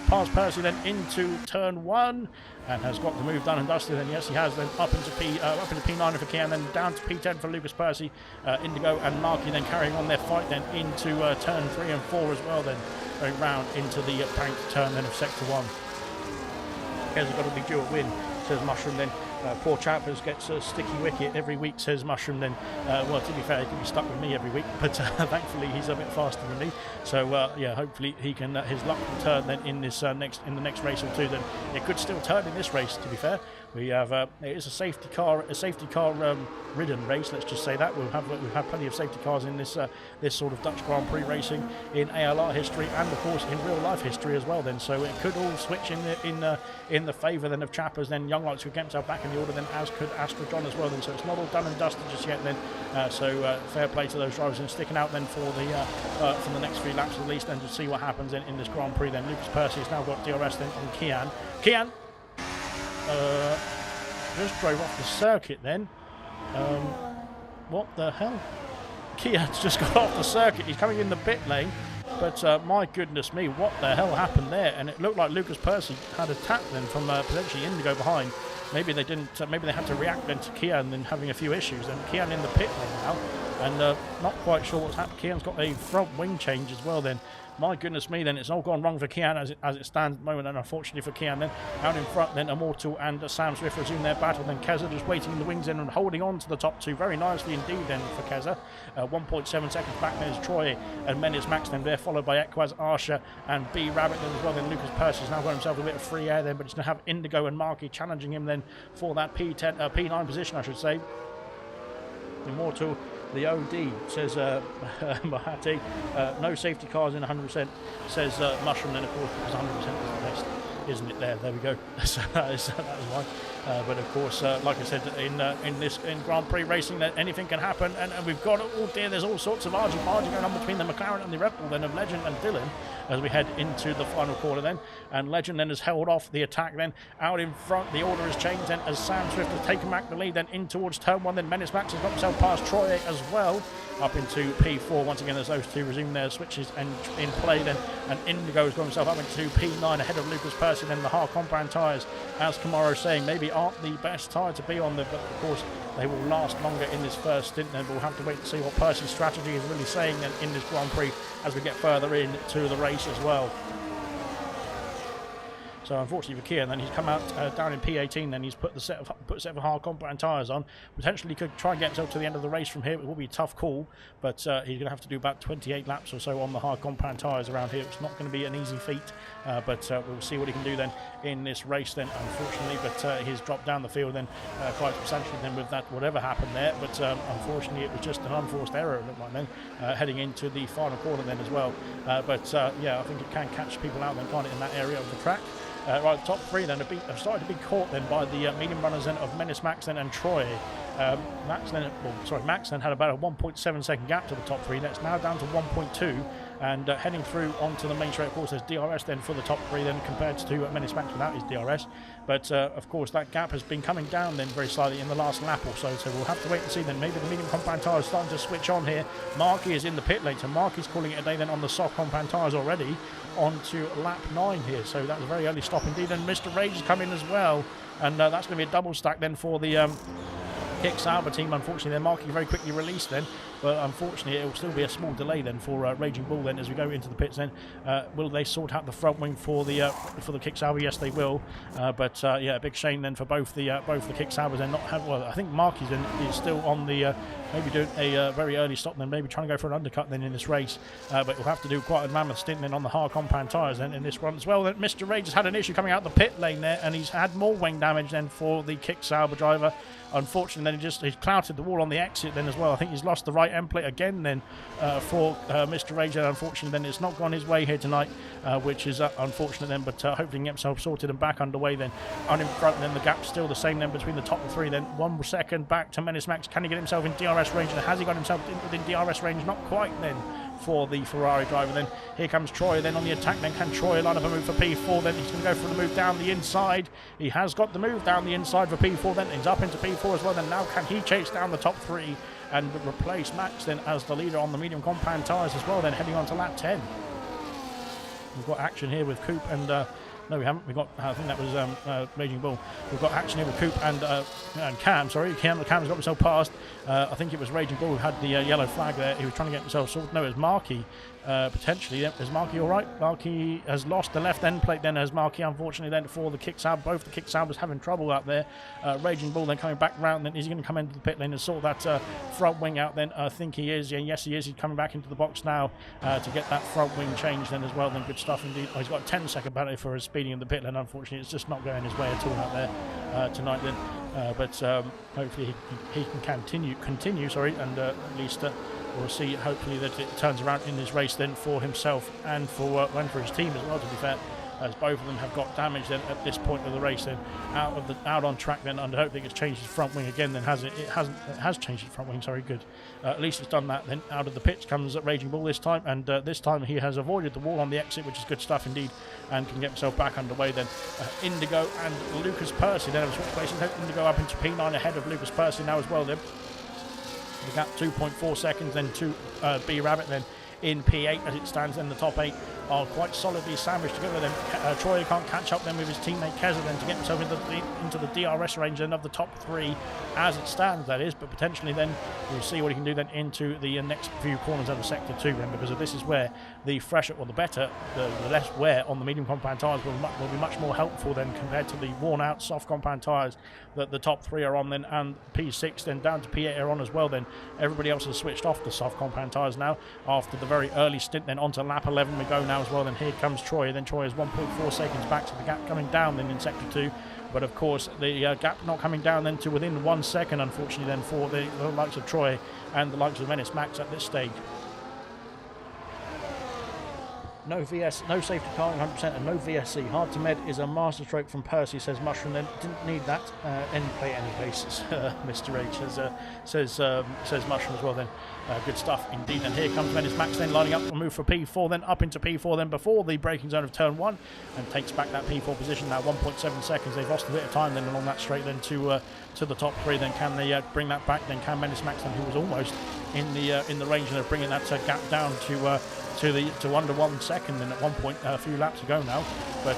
past Percy then into turn 1 and has got the move done and dusted. And yes, he has then up into P9 for Kian, then down to P10 for Lucas Percy. Indigo and Marky then carrying on their fight then into turn 3 and 4 as well, then going round into the banked turn then of sector 1. Has got to be due a win, says Mushroom then. Poor Chappers gets a sticky wicket every week, says Mushroom then. Well, to be fair, he can be stuck with me every week, but thankfully he's a bit faster than me. So yeah, hopefully he can his luck will turn then in this the next race or two. Then it could still turn in this race. To be fair, we have it is a safety car ridden race. Let's just say that we've had plenty of safety cars in this this sort of Dutch Grand Prix racing in ALR history and of course in real life history as well. Then so it could all switch in the favour then of Chappers. Then Young Lights could get himself back in the order, then as could Astrojon as well. Then so it's not all done and dusted just yet. Then so fair play to those drivers and sticking out then for the next few laps at least, and to see what happens in this Grand Prix. Then Lucas Percy has now got DRS then on Kian. Just drove off the circuit then. What the hell? Kian's just got off the circuit. He's coming in the pit lane, but my goodness me, what the hell happened there? And it looked like Lucas Percy had a tap then from potentially Indigo behind. maybe they didn't. Maybe they had to react then to Kian then having a few issues. And Kian in the pit lane now, and not quite sure what's happened. Kian's got a front wing change as well. Then, my goodness me, then it's all gone wrong for Kian as it stands at the moment, and unfortunately for Kian, then out in front, then Immortal and Sam Swift resume their battle. Then Keza just waiting in the wings in and holding on to the top two very nicely indeed. Then for Keza, 1.7 seconds back. Then is Troy and Menace Max. Then they're followed by Equaz, Arsha, and B Rabbit then as well. Then Lucas Percy's now got himself a bit of free air then, but he's going to have Indigo and Marky challenging him then for that P9 position, I should say. Immortal, the OD, says Mahati. No safety cars in 100%, says Mushroom, then of course, because 100% is the best, isn't it? There we go. So that is why. But of course, like I said, in Grand Prix racing, that anything can happen, and we've got, oh dear, there's all sorts of argy-bargy going on between the McLaren and the Red Bull then of Legend and Dylan as we head into the final quarter then, and Legend then has held off the attack then out in front. The order has changed then as Sam Swift has taken back the lead then in towards turn one. Then Menace Max has got himself past Troy as well up into P4 once again as those two resume their switches and in play then, and Indigo has got himself up into P9 ahead of Lucas Percy. Then the hard compound tyres, as Kamaro saying, maybe aren't the best tyre to be on them, but of course they will last longer in this first stint. Then we'll have to wait to see what Percy's strategy is really saying then in this Grand Prix as we get further into the race as well. So unfortunately for Kian, then he's come out down in P18. Then he's put a set of hard compound tyres on. Potentially could try and get himself to the end of the race from here. It will be a tough call, but he's going to have to do about 28 laps or so on the hard compound tyres around here. It's not going to be an easy feat, but we'll see what he can do then in this race. Then unfortunately, but he's dropped down the field then quite substantially then with that whatever happened there. But unfortunately, it was just an unforced error. It looked like then heading into the final quarter then as well. Yeah, I think it can catch people out then, can't it, in that area of the track. Right, top three then have started to be caught then by the medium runners then of Menace Max then and Troy. Max then had about a 1.7 second gap to the top three. That's now down to 1.2, and heading through onto the main straight. Of course, there's DRS then for the top three then compared to Menace Max without his DRS. But of course, that gap has been coming down then very slightly in the last lap or so. So we'll have to wait and see then. Maybe the medium compound tyre is starting to switch on here. Marky is in the pit lane, so Marky's calling it a day then on the soft compound tyres already on to lap 9 here. So that was a very early stop indeed. And Mr. Rage has come in as well, and that's going to be a double stack then for the Kick Sauber team. Unfortunately, their Marky very quickly released then, but unfortunately it will still be a small delay then for Raging Bull then as we go into the pits then. Will they sort out the front wing for the Kick Sauber? Yes, they will. Yeah, a big shame then for both the Kick Saubers and not have. Well, I think Marky's is still on the maybe doing a very early stop then, maybe trying to go for an undercut then in this race. But we'll have to do quite a mammoth stint then on the hard compound tyres then in this run as well. Then Mr. Rage has had an issue coming out the pit lane there, and he's had more wing damage than for the Kick Sauber driver. Unfortunately, then he's clouted the wall on the exit then as well. I think he's lost the right end plate again then for Mr. Rage. And unfortunately, then it's not gone his way here tonight, which is unfortunate then. But hopefully, he can get himself sorted and back underway then. On in front, and then the gap's still the same then between the top three. Then 1 second back to Menace Max. Can he get himself in DRS range? And has he got himself within DRS range? Not quite then for the Ferrari driver. Then here comes Troy then on the attack. Then can Troy line up a move for P4? Then he's going to go for the move down the inside. He has got the move down the inside for P4. Then he's up into P4 as well. Then now can he chase down the top three and replace Max then as the leader on the medium compound tyres as well, then heading on to lap 10. We've got action here with Coop and no, we haven't. We've got, I think that was Raging Bull. We've got action here with Coop and Cam. Sorry, Cam's got himself past. I think it was Raging Bull who had the yellow flag there. He was trying to get himself sorted. No, it was Marky. Potentially, is Marky all right? Marky has lost the left end plate then as Marky, unfortunately, then for the Kick Sauber. Both the Kick Saubers having trouble out there. Raging Bull then coming back round. Then is he going to come into the pit lane and sort that front wing out then? I think he is. Yeah, yes, he is. He's coming back into the box now to get that front wing changed then as well. Then good stuff indeed. Oh, he's got a 10-second penalty for his speeding in the pit lane. Unfortunately, it's just not going his way at all out there tonight then. Hopefully he can continue. Sorry, and at least we'll see. Hopefully that it turns around in this race then for himself and for his team as well. To be fair, as both of them have got damage then at this point of the race then out on track then, and hopefully it's changed his front wing again. Then has it? It has changed his front wing. Sorry, good. At least it's done that. Then out of the pits comes Raging Bull this time, and this time he has avoided the wall on the exit, which is good stuff indeed, and can get himself back underway. Then Indigo and Lucas Percy then have switched places. Indigo up into P9 ahead of Lucas Percy now as well. Then the gap 2.4 seconds then to B Rabbit then in P8 as it stands in the top 8. are quite solidly sandwiched together. Then Troy can't catch up then with his teammate Keza then to get himself into the DRS range then of the top 3 as it stands, that is. But potentially then we'll see what he can do then into the next few corners of the sector 2 then, because this is where the fresher, or the better, the less wear on the medium compound tyres will be much more helpful then compared to the worn out soft compound tyres that the top 3 are on then, and P6 then down to P8 are on as well then. Everybody else has switched off the soft compound tyres now after the very early stint. Then onto lap 11 we go now as well. Then here comes Troy. Then Troy is 1.4 seconds back, so the gap coming down then in sector 2. But of course the gap not coming down then to within 1 second, unfortunately, then for the likes of Troy and the likes of Menace Max at this stage. No VS, no safety car, 100%, and no VSC. Hard to med is a masterstroke from Percy, says Mushroom. Then didn't need that. Any play, any basis, Mr. H says Mushroom as well. Then good stuff indeed. And here comes Menace Max then lining up to move for P4, then up into P4, then before the braking zone of turn 1, and takes back that P4 position now. 1.7 seconds. They've lost a bit of time then along that straight then to the top 3. Then can they bring that back? Then can Menace Max then, who was almost in the range, and they're bringing that gap down to under 1 second, and at one point a few laps ago now, but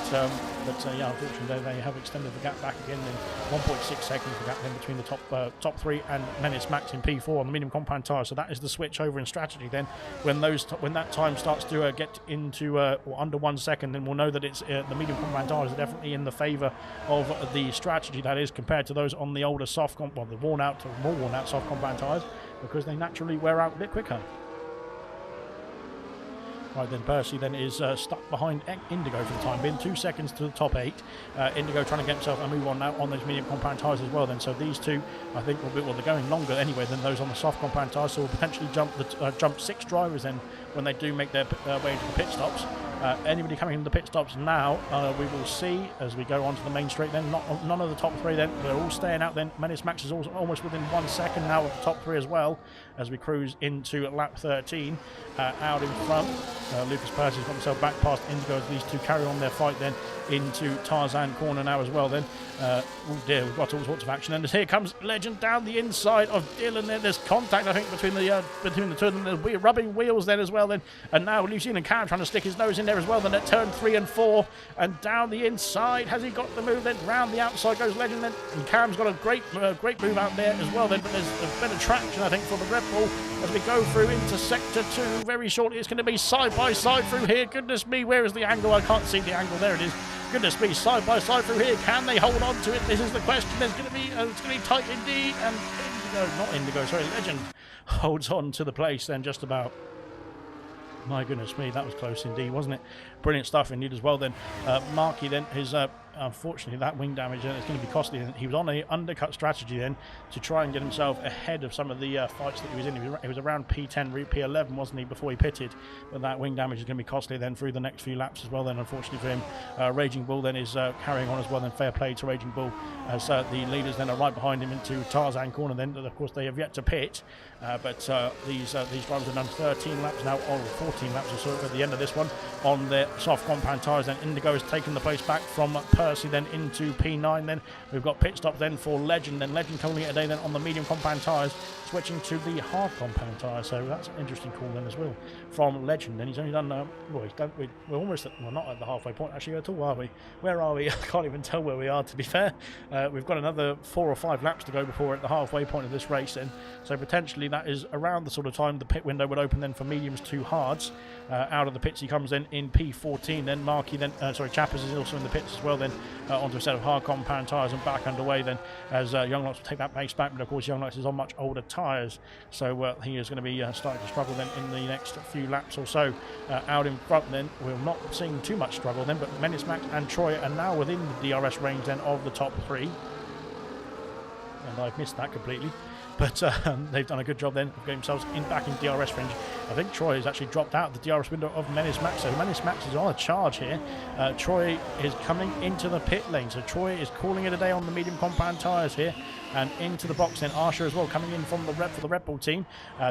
yeah, unfortunately they have extended the gap back again. Then 1.6 seconds the gap then between the top 3 and Menace Max in P4 on the medium compound tyre. So that is the switch over in strategy. Then when that time starts to get into or under 1 second, then we'll know that it's the medium compound tyres are definitely in the favour of the strategy, that is, compared to those on the older soft the more worn out soft compound tyres, because they naturally wear out a bit quicker. Right, then Percy then is stuck behind Indigo for the time being. 2 seconds to the top 8. Indigo trying to get himself a move on now on those medium compound tyres as well then. So these two, I think, they're going longer anyway than those on the soft compound tyres, so we'll potentially jump 6 drivers then when they do make their way into the pit stops. Anybody coming into the pit stops now, we will see as we go on to the main straight then. None of the top 3 then, they're all staying out then. Menace Max is also almost within 1 second now of the top 3 as well, as we cruise into lap 13. Out in front, Lucas Percy's got himself back past Indigo as these two carry on their fight then into Tarzan corner now as well then. Oh dear, we've got all sorts of action, and here comes Legend down the inside of Dylan. Then there's contact, I think, between the two of them. They're rubbing wheels then as well then, and now Lucien and Cam trying to stick his nose in there as well then at turn 3 and 4, and down the inside. Has he got the move then? Round the outside goes Legend then, and Cam's got a great move out there as well then, but there's a bit of traction, I think, for the Red Bull as we go through into sector 2 very shortly. It's going to be side by side through here. Goodness me, where is the angle? I can't see the angle. There it is. Goodness me, side by side through here. Can they hold on to it? This is the question. There's going to be it's going to be tight indeed, and Legend holds on to the place then just about. My goodness me, that was close indeed, wasn't it? Brilliant stuff indeed as well then. Marky then, his unfortunately that wing damage then is going to be costly. He was on an undercut strategy then to try and get himself ahead of some of the fights that he was in. He was around P10, P11, wasn't he, before he pitted? But that wing damage is going to be costly then through the next few laps as well then, unfortunately for him. Raging Bull then is carrying on as well then. Fair play to Raging Bull as the leaders then are right behind him into Tarzan corner then. Of course they have yet to pit, but these drivers have done 13 laps now, or 14 laps or so at the end of this one on their soft compound tyres. Then Indigo has taken the place back from Percy then into P9. Then we've got pit stop then for Legend. Then Legend calling it a day then on the medium compound tyres, switching to the hard compound tyres. So that's an interesting call then as well from Legend. And he's only done we're almost not at the halfway point actually at all, are we? Where are we? I can't even tell where we are, to be fair. We've got another 4 or 5 laps to go before we're at the halfway point of this race then. So potentially that is around the sort of time the pit window would open then for mediums to hards. Out of the pits he comes then in P14. Then Marky then Chappers is also in the pits as well then, onto a set of hard compound tyres and back underway then as Young Lots will take that pace back. But of course Young Lots is on much older tyres, so he is going to be starting to struggle then in the next few laps or so. Out in front then we're not seeing too much struggle then, but Menace Max and Troy are now within the DRS range then of the top 3, and I've missed that completely. But they've done a good job then of getting themselves back in DRS range. I think Troy has actually dropped out of the DRS window of Menace Max. So Menace Max is on a charge here. Troy is coming into the pit lane. So Troy is calling it a day on the medium compound tyres here. And into the box then Arsha as well, coming in from the for the Red Bull team.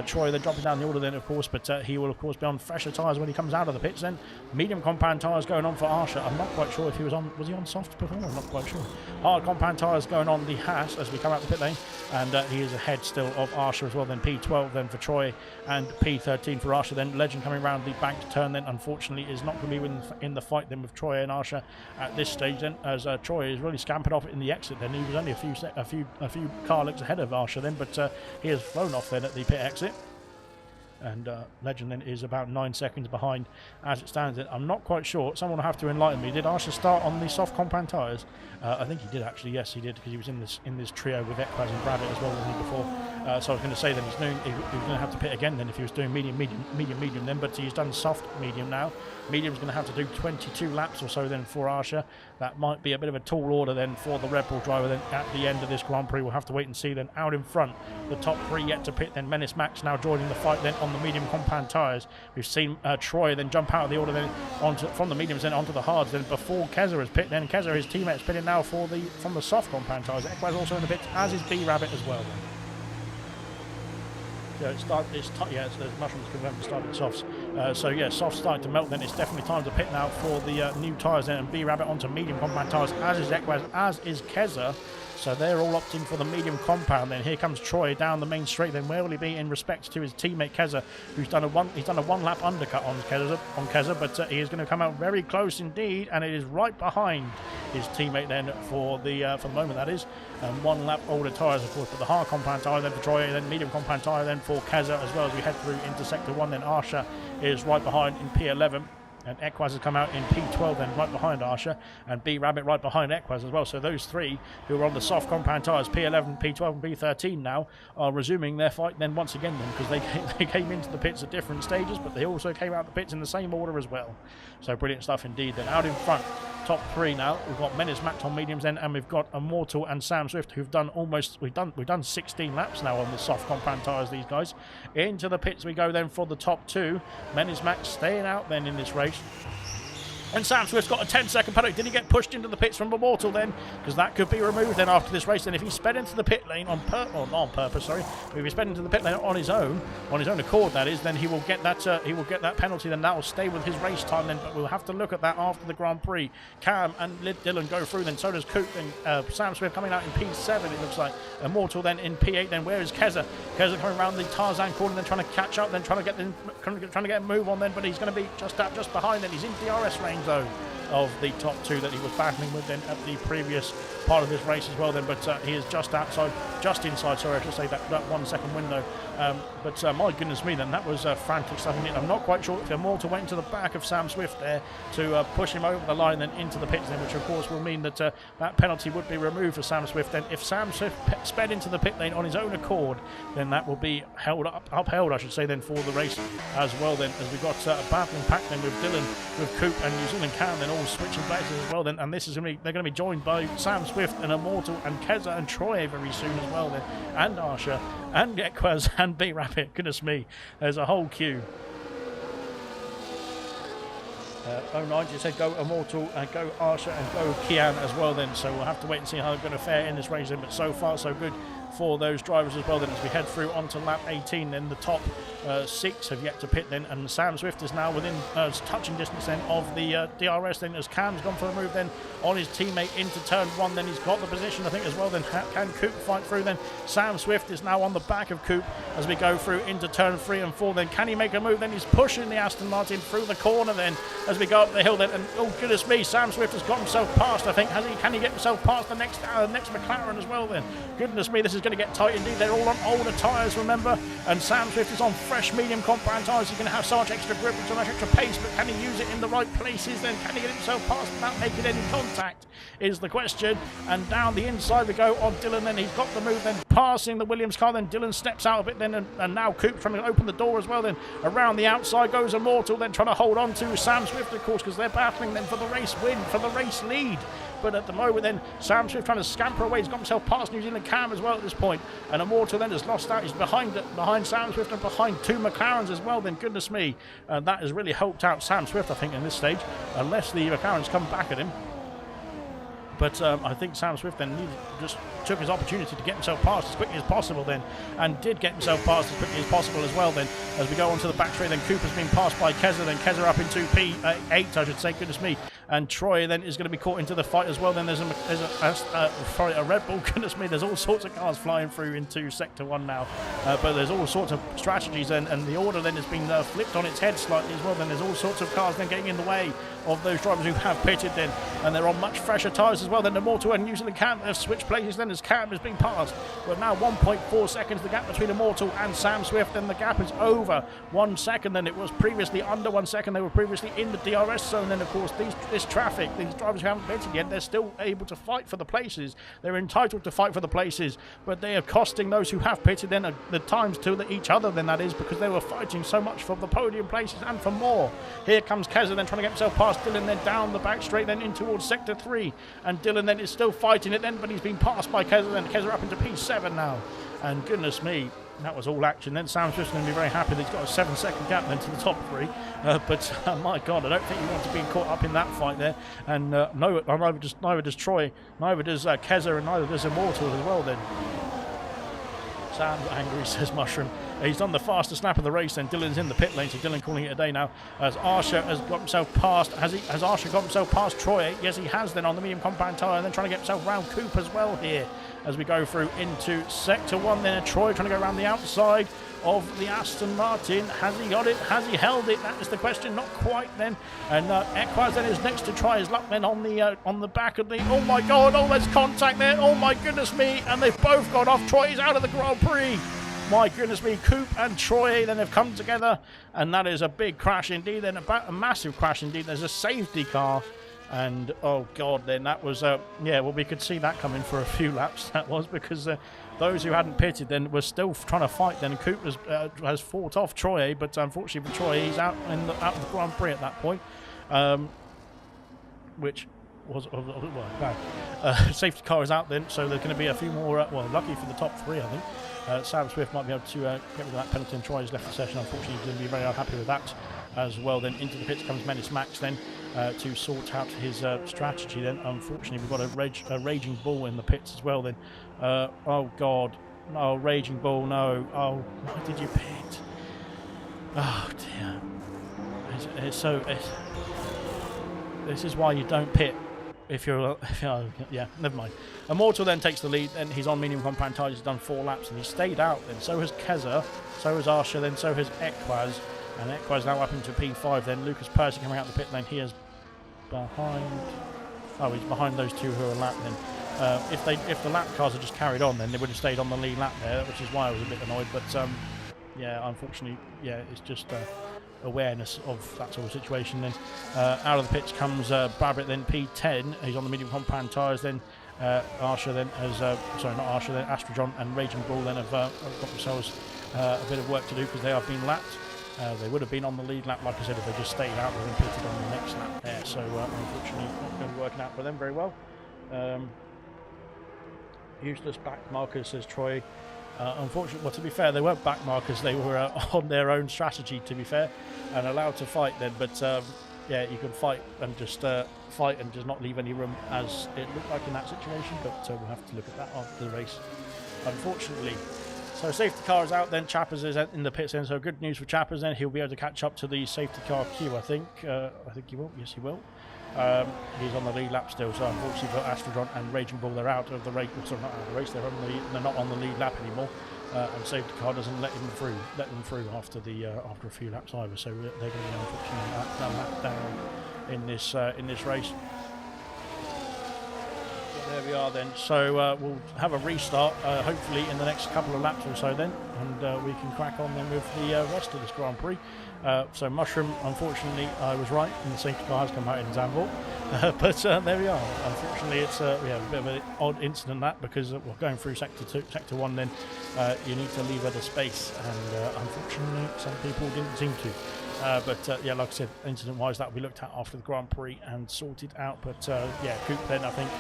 Troy then dropping down the order then, of course, but he will of course be on fresher tyres when he comes out of the pits then. Medium compound tyres going on for Arsha. I'm not quite sure if he was he on soft before? I'm not quite sure. Hard compound tyres going on the Haas as we come out the pit lane, and he is ahead still of Arsha as well then. P12 then for Troy and P13 P13 for Arsha. Then Legend coming around the banked turn then unfortunately is not going to be in the fight then with Troy and Arsha at this stage then, as Troy is really scampered off in the exit then. He was only a few car lengths ahead of Arsha then, but he has flown off then at the pit exit. And Legend then is about 9 seconds behind as it stands. I'm not quite sure. Someone will have to enlighten me. Did Arsha start on the soft compound tyres? I think he did actually. Yes, he did, because he was in this trio with Equaz and Bradley as well, wasn't he, before? So I was going to say then he was going to have to pit again then if he was doing medium then, but he's done soft medium now. Medium's going to have to do 22 laps or so then for Arsha. That might be a bit of a tall order then for the Red Bull driver then at the end of this Grand Prix. We'll have to wait and see then. Out in front, the top 3 yet to pit then. Menace Max now joining the fight then on the medium compound tyres. We've seen Troy then jump out of the order then from the mediums then onto the hards then before Keza has pit then. Keza, his teammate, is pitting now from the soft compound tyres. Equaz also in the pits, as is B-Rabbit as well then. Yeah, there's mushrooms confirmed to start with softs. So yeah, softs starting to melt then. It's definitely time to pit now for the new tyres then, and B-Rabbit onto medium compound tyres, as is Equaz, as is Keza. So they're all opting for the medium compound then. Here comes Troy down the main straight then. Where will he be in respect to his teammate Keza, who's done a one lap undercut on Keza, but he is going to come out very close indeed, and it is right behind his teammate then for the moment, that is. 1 lap older tyres of course, but the hard compound tyre then for Troy, then medium compound tyre then for Keza as well as we head through into sector 1 then. Arsha is right behind in P11. And Equaz has come out in P12 then, right behind Arsha, and B-Rabbit right behind Equaz as well. So those 3 who are on the soft compound tyres, P11, P12 and P13 now, are resuming their fight then once again then, because they came into the pits at different stages, but they also came out the pits in the same order as well. So brilliant stuff indeed then. Out in front, top 3 now, we've got Menace Max on mediums then, and we've got Immortal and Sam Swift, who've done we've done 16 laps now on the soft compound tyres, these guys. Into the pits we go then for the top 2. Menace Max staying out then in this race. And Sam Swift's got a 10-second penalty. Did he get pushed into the pits from Immortal then? Because that could be removed then after this race. Then if he sped into the pit lane not on purpose, sorry. But if he sped into the pit lane on his own accord, that is, then he will get that penalty. Then that will stay with his race time then. But we'll have to look at that after the Grand Prix. Cam and Dylan go through. Then so does Coop. And Sam Swift coming out in P7. It looks like Immortal then in P8. Then where is Keza? Keza coming around the Tarzan corner. Then trying to catch up. Then trying to get a move on. Then, but he's going to be just behind. Then he's in DRS range though of the top 2 that he was battling with then at the previous part of this race as well then, but he is just inside, sorry, I should say, that 1 second window. But my goodness me then, that was frantic stuff. I'm not quite sure if Immortal went into the back of Sam Swift there to push him over the line then into the pits then, which of course will mean that that penalty would be removed for Sam Swift. Then if Sam Swift sped into the pit lane on his own accord, then that will be upheld I should say then for the race as well then, as we've got a battling pack then with Dylan, with Coop and New Zealand Cam then all switching places as well then, and this is they're going to be joined by Sam Swift and Immortal and Keza and Troy very soon as well then, and Arsha and Equaz and B-Rabbit. Goodness me, there's a whole queue. 09 just said go Immortal and go Arsha and go Kian as well then, so we'll have to wait and see how they're going to fare in this race then, but so far so good for those drivers as well then, as we head through onto lap 18 then. The top 6 have yet to pit then, and Sam Swift is now within touching distance then of the DRS then, as Cam's gone for a move then on his teammate into turn 1 then. He's got the position I think as well then. Can Coop fight through then? Sam Swift is now on the back of Coop as we go through into turn 3 and 4 then. Can he make a move then? He's pushing the Aston Martin through the corner then as we go up the hill then, and oh goodness me, Sam Swift has got himself past, I think. Can he get himself past the next McLaren as well then? Goodness me, this is going to get tight indeed. They're all on older tyres, remember, and Sam Swift is on fresh medium compound tyres. He's going to have so much extra grip and so much extra pace, but can he use it in the right places then? Can he get himself past without making any contact is the question. And down the inside we go on Dylan then. He's got the move then, passing the Williams car then. Dylan steps out a bit then, and now Coop trying to open the door as well then. Around the outside goes Immortal then, trying to hold on to Sam Swift of course, because they're battling then for the race win, for the race lead. But at the moment then, Sam Swift trying to scamper away. He's got himself past New Zealand Cam as well at this point. And Immortal then has lost out. He's behind Sam Swift and behind 2 McLarens as well then. Goodness me. That has really helped out Sam Swift, I think, in this stage. Unless the McLarens come back at him. But I think Sam Swift then just took his opportunity to get himself past as quickly as possible then, and did get himself past as quickly as possible as well then. As we go onto the back straight, then Cooper's been passed by Keza, then Keza up into P8, I should say, goodness me. And Troy then is going to be caught into the fight as well. Then there's a Red Bull, goodness me, there's all sorts of cars flying through into Sector 1 now. But there's all sorts of strategies, and the order then has been flipped on its head slightly as well. Then there's all sorts of cars then getting in the way of those drivers who have pitted then, and they're on much fresher tyres as well. Then Immortal and New Zealand Cam have switched places then as Cam has been passed. But now 1.4 seconds the gap between Immortal and Sam Swift, and the gap is over 1 second. Then it was previously under 1 second. They were previously in the DRS zone. Then of course this traffic, these drivers who haven't pitted yet, they're still able to fight for the places. They're entitled to fight for the places, but they are costing those who have pitted then the times to each other then, that is, because they were fighting so much for the podium places and for more. Here comes Keza then trying to get himself past Dylan then down the back straight then in towards Sector 3, and Dylan then is still fighting it then, but he's been passed by Keza then. Keza up into P7 now, and goodness me, that was all action. Then Sam Swift's going to be very happy that he's got a 7-second gap then to the top three. But my God, I don't think he wants to be caught up in that fight there. And neither does Troy, neither does Keza, and neither does Immortal as well then. Sam's angry, says Mushroom. He's done the fastest lap of the race, then Dylan's in the pit lane, so Dylan calling it a day now. As Arsha has got himself past, has Arsha got himself past Troy? Yes, he has then on the medium compound tyre, and then trying to get himself round Coop as well here. As we go through into Sector 1, then Troy trying to go around the outside of the Aston Martin. Has he got it? Has he held it? That is the question. Not quite then. And Equaz then is next to try his luck then on the back of the... Oh my God, oh, there's contact there. Oh my goodness me. And they've both got off. Troy is out of the Grand Prix. My goodness me, Coop and Troy then have come together, and that is a big crash indeed, then a massive crash indeed. There's a safety car, and oh God, then that was, yeah, well, we could see that coming for a few laps, that was, because those who hadn't pitted then were still trying to fight then. Coop has fought off Troy, but unfortunately for Troy, he's out of the Grand Prix at that point, which was, well, bad. Safety car is out then, so there's going to be a few more, well, lucky for the top three, I think. Sam Swift might be able to get rid of that penalty, and Troy has left the session. Unfortunately, he's going to be very unhappy with that as well. Then into the pits comes Menace Max then to sort out his strategy then. Unfortunately, we've got a Raging Bull in the pits as well then. Oh God, no, Raging Bull, no. Oh, why did you pit? Oh dear. This is why you don't pit. If you're, yeah, never mind. Immortal then takes the lead, and he's on medium compound tyres. He's done 4 laps, and he's stayed out then. So has Keza, so has Arsha, then so has Equaz. And Equaz now up into P5 then. Lucas Percy coming out the pit lane. He is behind... Oh, he's behind those two who are lap then. If the lap cars had just carried on, then they would have stayed on the lead lap there, which is why I was a bit annoyed. But, yeah, unfortunately, yeah, it's just... awareness of that sort of situation. Then out of the pits comes Babbitt, then P10. He's on the medium compound tyres. Then Arsha then has sorry, not Arsha, then Astrojon and Raging Bull then have got themselves a bit of work to do, because they have been lapped. They would have been on the lead lap, like I said, if they just stayed out and pitted on the next lap there. So unfortunately, not going to be working out for them very well. Useless back markers, says Troy. Unfortunately, well, to be fair, they weren't back markers. They were on their own strategy, to be fair, and allowed to fight then. But yeah, you can fight and just not leave any room, as it looked like in that situation. But we'll have to look at that after the race, unfortunately. So safety car is out then. Chappers is in the pits then. So good news for Chappers then. He'll be able to catch up to the safety car queue, I think. I think he will. Yes, he will. He's on the lead lap still, so unfortunately for Astrojon and Raging Bull, they're out of the race. Sorry, not out of the race. They're not on the lead lap anymore, and safety car doesn't let them through after a few laps either. So they're going to be unfortunately down in this race. But there we are then. So we'll have a restart hopefully in the next couple of laps or so then, and we can crack on then with the rest of this Grand Prix. So Mushroom, unfortunately, I was right, and the safety car has come out in Zandvoort. But there we are. Unfortunately, it's we have a bit of an odd incident that, because we're going through sector 1. Then you need to leave other space, and unfortunately, some people didn't seem to. But yeah, like I said, incident-wise, that will be looked at after the Grand Prix and sorted out. But yeah, Coop then, I think.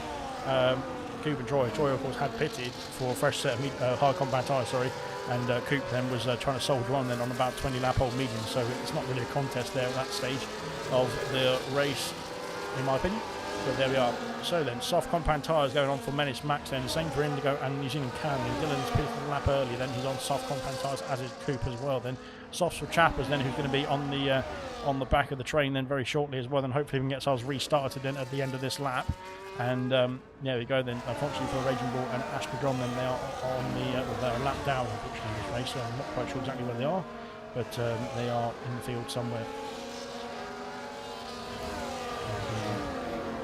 Coop and Troy, of course, had pitted for a fresh set of high compound tyres, sorry, and Coop then was trying to soldier on then on about 20 lap old medium, so it's not really a contest there at that stage of the race, in my opinion. But there we are. So then, soft compound tyres going on for Menace Max then. Same for Indigo and New Zealand Cam. And Dylan's picked the lap early. Then he's on soft compound tyres, as is Coop as well. Then softs for Chappers then, who's going to be on the back of the train then very shortly as well. Then hopefully we can get ourselves restarted then at the end of this lap. And there we go then. Unfortunately for Raging Bull and Astrodron, then they are on they're a lap down unfortunately in this race. So I'm not quite sure exactly where they are, but they are in the field somewhere.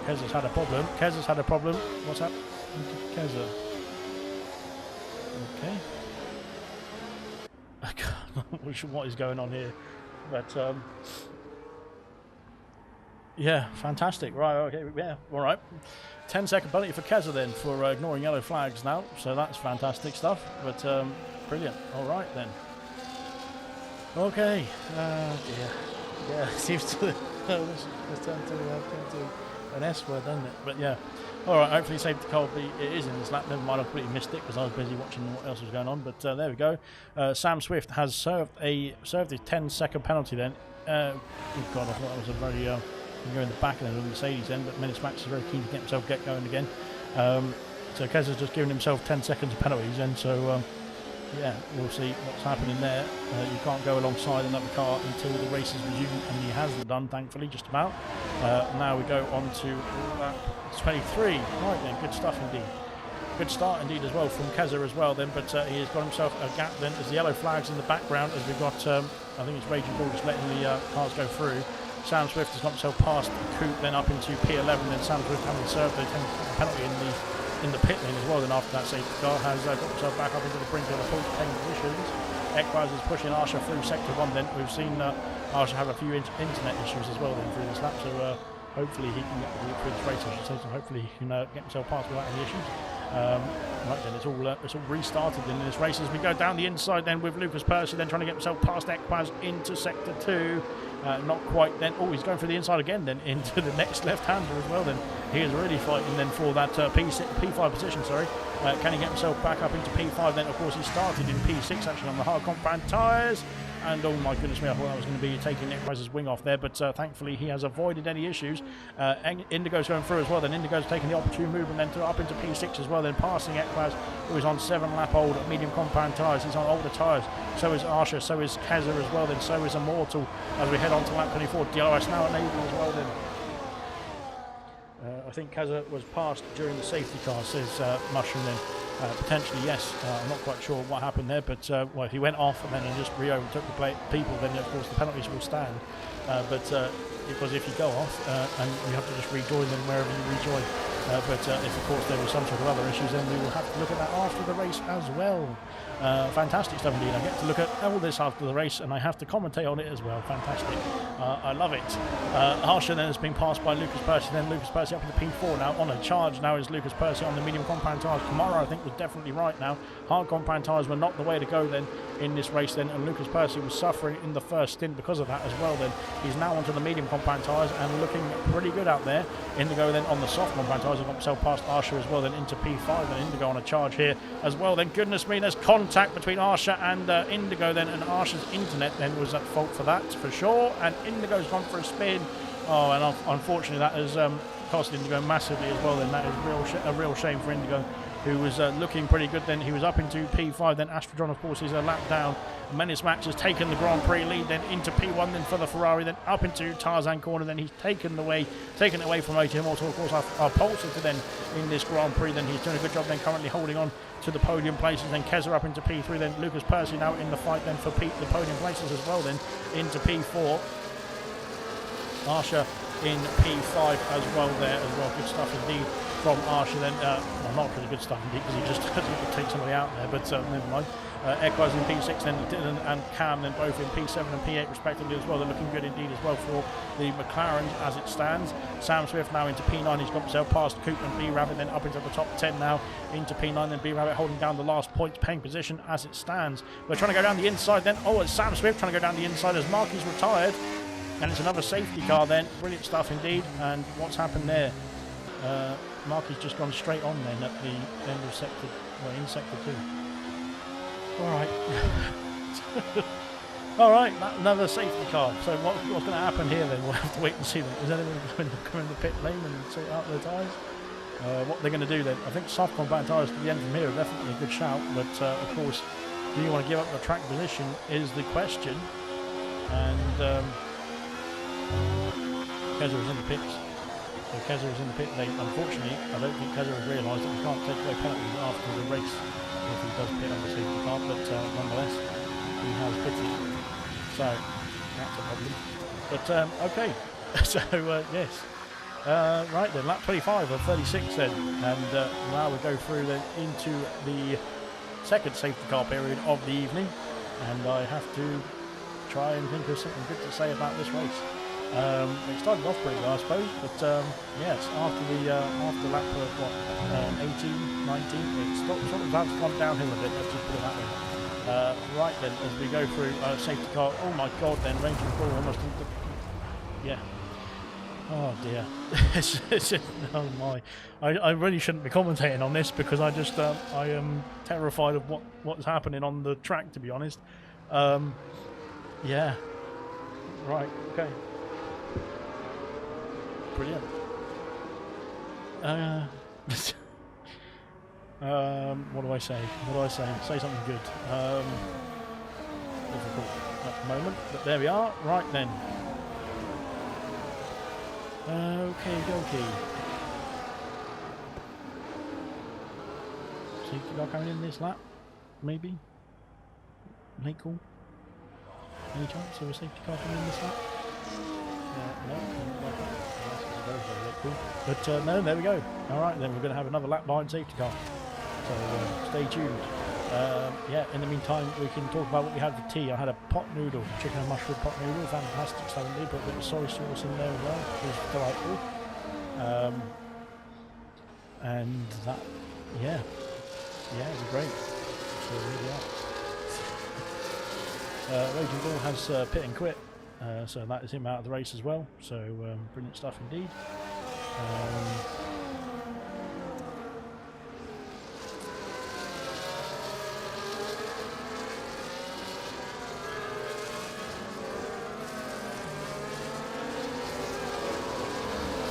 Kezza's had a problem. Kezza's had a problem. What's happened to Kezza? Okay. I'm not sure what is going on here. But, yeah, fantastic. Right, okay, yeah, all right. 10-second penalty for Kezza then for ignoring yellow flags now. So that's fantastic stuff. But, brilliant. All right, then. Okay. Yeah, it seems to... Let's turn to an S word, doesn't it? But yeah, all right. Hopefully, safety car it is in this lap. Never mind, I completely missed it because I was busy watching what else was going on. But there we go. Sam Swift has served a 10-second penalty. Then, oh God, I thought that was a very go in the back of the Mercedes then. But Menace Max is very keen to get himself going again. So Kezza's just given himself 10 seconds of penalties, and so. Yeah, we'll see what's happening there. You can't go alongside another car until the race is resumed, and he has done, thankfully, just about. Now we go on to lap 23. Right then, good stuff indeed. Good start indeed as well from Kezza as well then, but he has got himself a gap then as the yellow flags in the background as we've got, I think it's Raging Bull just letting the cars go through. Sam Swift has got himself past the Coupe, then up into P11, then Sam Swift having served a penalty in the pit lane as well. Then after that, safety car has got himself back up into the brink of the point 10 positions. Equaz is pushing Arsha through sector 1 then. We've seen Arsha have a few internet issues as well then through this lap, so hopefully he can get through this race, I should say, so hopefully he can get himself past without any issues. Right then, it's all restarted then in this race as we go down the inside then with Lucas Percy then trying to get himself past Equaz into sector 2. Not quite then. Oh, he's going for the inside again then into the next left-hander as well then. He is really fighting then for that P5 position, sorry. Can he get himself back up into P5 then? Of course, he started in P6 actually on the hard compound tyres. And oh my goodness me, I thought that was going to be taking Equaz's wing off there, but thankfully he has avoided any issues. Indigo's going through as well, then Indigo's taking the opportune movement then up into P6 as well, then passing Equaz, who is on 7-lap old medium compound tyres. He's on older tyres. So is Arsha, so is Kezza as well, then so is Immortal as we head on to lap 24. DRS now enabled as well then. I think Kezza was passed during the safety car, says Mushroom then. Potentially, yes. I'm not quite sure what happened there, but well, if he went off and then just re-overtook the people, then of course the penalties will stand. Because if you go off and you have to just rejoin them wherever you rejoin. But if of course there was some sort of other issues, then we will have to look at that after the race as well. Fantastic stuff indeed. I get to look at all this after the race and I have to commentate on it as well. Fantastic. I love it. Harsha then has been passed by Lucas Percy, then Lucas Percy up into P4 now. On a charge now is Lucas Percy on the medium compound tyres. Kamara I think was definitely right now. Hard compound tyres were not the way to go then in this race then, and Lucas Percy was suffering in the first stint because of that as well then. He's now onto the medium compound tyres and looking pretty good out there. Indigo then on the soft compound tyres have got himself past Arsha as well then into P5, and Indigo on a charge here as well then. Goodness me, there's contact between Arsha and Indigo then, and Arsha's internet then was at fault for that for sure, and Indigo's gone for a spin. Oh, and unfortunately that has cost Indigo massively as well then. That is a real shame for Indigo, who was looking pretty good then. He was up into P5 then. Astrodron of course is a lap down. Menace Max has taken the Grand Prix lead then into P1 then for the Ferrari, then up into Tarzan corner, then he's taken it away from AT Immortal, of course our pole sitter then in this Grand Prix, then he's doing a good job then currently holding on to the podium places. Then Kezza up into P3, then Lucas Percy now in the fight then for the podium places as well then into P4. Arsha in P5 as well there as well. Good stuff indeed from Arsha then. Well, not really good stuff indeed because he just had to take somebody out there, but never mind. Equaz in P6 then, Dylan and Cam then both in P7 and P8 respectively as well. They're looking good indeed as well for the McLarens as it stands. Sam Swift now into P9. He's got himself past Coop and B-Rabbit, then up into the top 10 now into P9. Then B-Rabbit holding down the last points paying position as it stands. We're trying to go down the inside then. Oh, it's Sam Swift trying to go down the inside as Marky's retired. And it's another safety car then. Brilliant stuff indeed. And what's happened there? Marky's just gone straight on then at the end of sector, well, in sector 2. All right. All right, another safety car. So what's going to happen here then? We'll have to wait and see. Is anyone going to come in the pit lane and sort out their tyres? What they're going to do then? I think soft compact tyres to the end from here are definitely a good shout, but of course, do you want to give up the track position is the question. And Keza is in the pits. So Keza is in the pit lane. Unfortunately, I don't think Keza has realised that we can't take away penalties after the race if he does pit on the safety car, but nonetheless, he has pitted. So that's a problem. But okay, so yes. Right then, lap 25 of 36 then, and now we go through then into the second safety car period of the evening, and I have to try and think of something good to say about this race. It started off pretty well, I suppose, but yes, after lap 18, 19, it sort of has gone downhill a bit. Let's just put it that way. Right then, as we go through safety car, oh my god, then ranging ball almost into, yeah. Oh dear. Oh my. I really shouldn't be commentating on this because I just I am terrified of what's happening on the track, to be honest. Yeah. Right, okay. Brilliant. What do I say? Say something good. Difficult at the moment, but there we are. Right then. Okay. Safety car coming in this lap? Maybe? Late call? Any chance of a safety car coming in this lap? No, like that. Very, very late call. But no, there we go. Alright, then we're going to have another lap behind safety car. So stay tuned. Yeah, in the meantime, we can talk about what we had for tea. I had a pot noodle, chicken and mushroom pot noodle, fantastic stuff indeed. Put a bit of soy sauce in there as well, which was delightful. And that, yeah, it was great. So yeah. Raging Bull has pit and quit, so that is him out of the race as well. So brilliant stuff indeed.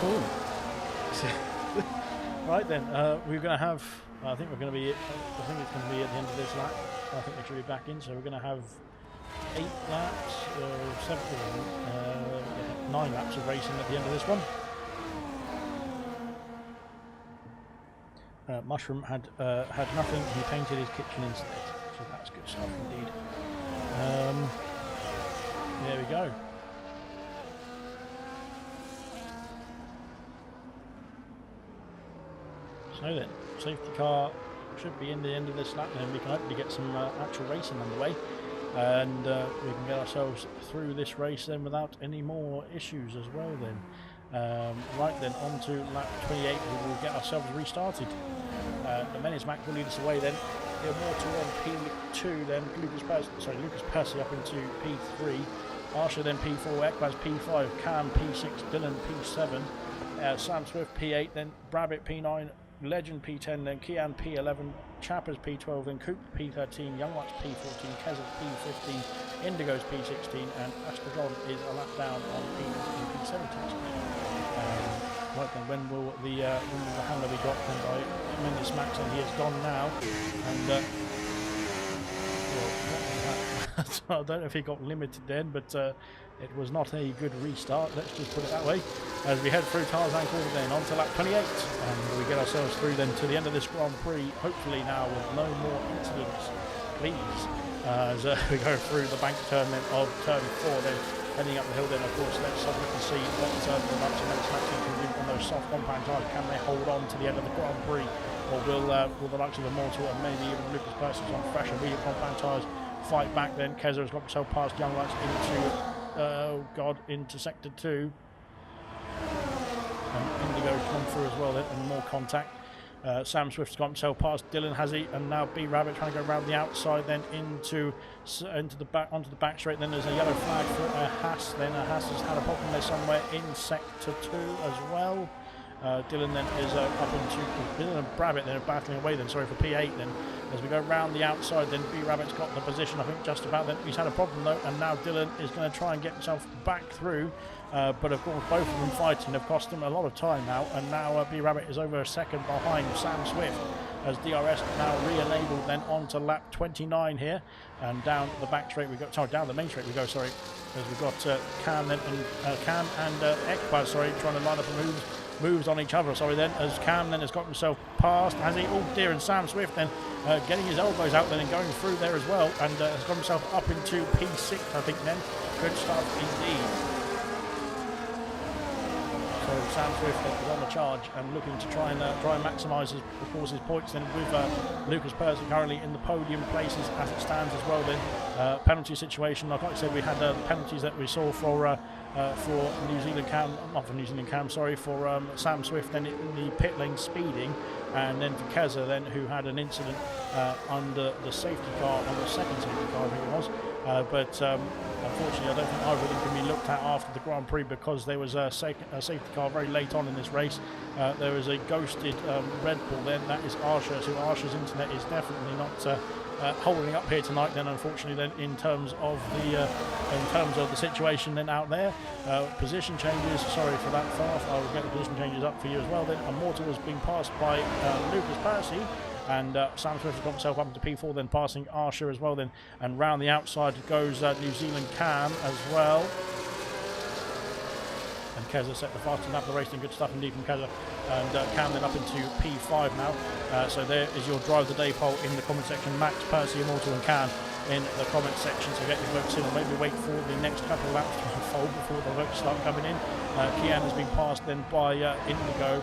Cool. Right then, we're going to have. I think we're going to be. I think it's going to be at the end of this lap. I think we should be back in. So we're going to have 8 laps, 9 laps of racing at the end of this one. Mushroom had nothing. He painted his kitchen instead. So that's good stuff indeed. There we go. So then, safety car should be in the end of this lap, and then we can hopefully get some actual racing underway, and we can get ourselves through this race then without any more issues as well then. Right then, on to lap 28, we will get ourselves restarted. The Menace Mac will lead us away then. Immortal on P2, then Lucas Percy up into P3, Arsha then P4, Ekbaz P5, Cam P6, Dylan P7, Sam Swift P8, then Brabbit P9, Legend P10, then Kian P11, Chappers P12, then Coop P13, Young Wax P14, Keza P15, Indigo's P16, and Astragon is a lap down on P17. Right then, when will the handler be got then by Mendes Max, and he is gone now, and I don't know if he got limited then, but it was not a good restart, let's just put it that way, as we head through Tarzan Corner then on to lap 28, and we get ourselves through then to the end of this Grand Prix, hopefully now with no more incidents, please, as we go through the bank turn then of turn 4 then, heading up the hill then. Of course, let's have a look and see what the likes of Menace Max can do on those soft compound tyres. Can they hold on to the end of the Grand Prix, or will the likes of Immortal and maybe even Lucas Percy on fresh and medium compound tyres fight back then? Keza has got himself past Young Lights into sector 2. And Indigo come through as well then, and more contact. Sam Swift's got himself past Dylan, has he? And now B Rabbit trying to go around the outside, then onto the back straight. Then there's a yellow flag for Haas. Then Haas has had a problem there somewhere in sector 2 as well. Dylan then is up into Dylan and Brabbit then are battling away then. Sorry for P8 then. As we go round the outside, then B-Rabbit's got the position, I think, just about then. He's had a problem, though, and now Dylan is going to try and get himself back through. But, of course, both of them fighting have cost him a lot of time now, and now B-Rabbit is over a second behind Sam Swift, as DRS now re-enabled then onto lap 29 here, and down the back straight we go, sorry, down the main straight we go, sorry, as we've got Can and Ekbaz, sorry, trying to line up the moves on each other, sorry, then, as Cam then has got himself past, has he, oh dear, and Sam Swift then getting his elbows out then and going through there as well, and has got himself up into P6, I think then, good stuff indeed. So Sam Swift is on the charge and looking to try and maximise his points then with Lucas Percy currently in the podium places as it stands as well then. Penalty situation, like I said, we had the penalties that we saw for New Zealand Cam, not for New Zealand Cam, sorry, for Sam Swift then in the pit lane speeding, and then for Keza then, who had an incident under the safety car, on the second safety car I think it was. But unfortunately, I don't think either of them can be looked at after the Grand Prix because there was a safety car very late on in this race. There was a ghosted Red Bull then, that is Arsha, so Arsha's internet is definitely not holding up here tonight then, unfortunately, then in terms of the situation then out there. Position changes, sorry for that fast, I will get the position changes up for you as well then. Immortal has been passed by Lucas Percy, and Sam Swift has got himself up to P4, then passing Arsha as well then, and round the outside goes New Zealand Cam as well. And Keza set the fastest lap of the race, and good stuff indeed from Keza. And Cam then up into P5 now. So there is your Drive the Day poll in the comment section. Max, Percy, Immortal and Cam in the comment section. So get your votes in, or maybe wait for the next couple of laps to unfold before the votes start coming in. Kian has been passed then by Indigo.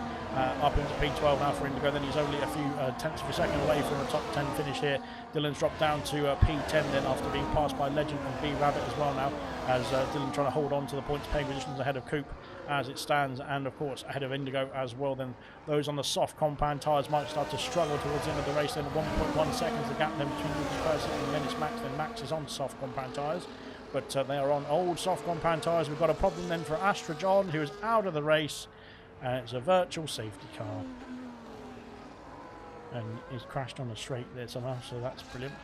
Up into P12 now for Indigo, then he's only a few tenths of a second away from a top 10 finish here. Dylan's dropped down to P10 then after being passed by Legend and B-Rabbit as well now, as Dylan trying to hold on to the points paying positions ahead of Coop as it stands, and of course ahead of Indigo as well. Then those on the soft compound tyres might start to struggle towards the end of the race, then 1.1 seconds the gap then between Lucas Percy and Menace Max. Then Max is on soft compound tyres, but they are on old soft compound tyres. We've got a problem then for Astra John, who is out of the race. And it's a virtual safety car, and he's crashed on a straight there somehow, so that's brilliant.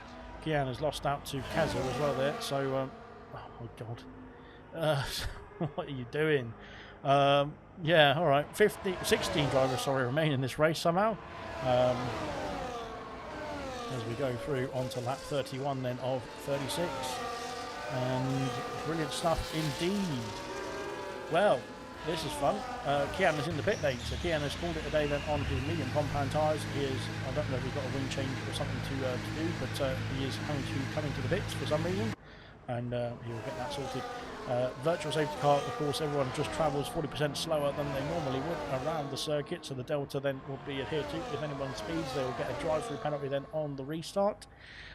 Kian has lost out to Keza as well there, so oh my god, what are you doing? Yeah, all right, 16 drivers remain in this race somehow, as we go through onto lap 31 then of 36, and brilliant stuff indeed. Well, this is fun. Kian is in the pit lane, so Kian has called it a day then on his medium compound tyres. He is, I don't know if he's got a wing change or something to do, but he is coming to the pits for some reason, and he will get that sorted. Virtual safety car, of course, everyone just travels 40% slower than they normally would around the circuit, so the delta then will be adhered to. If anyone speeds, they will get a drive-through penalty then on the restart,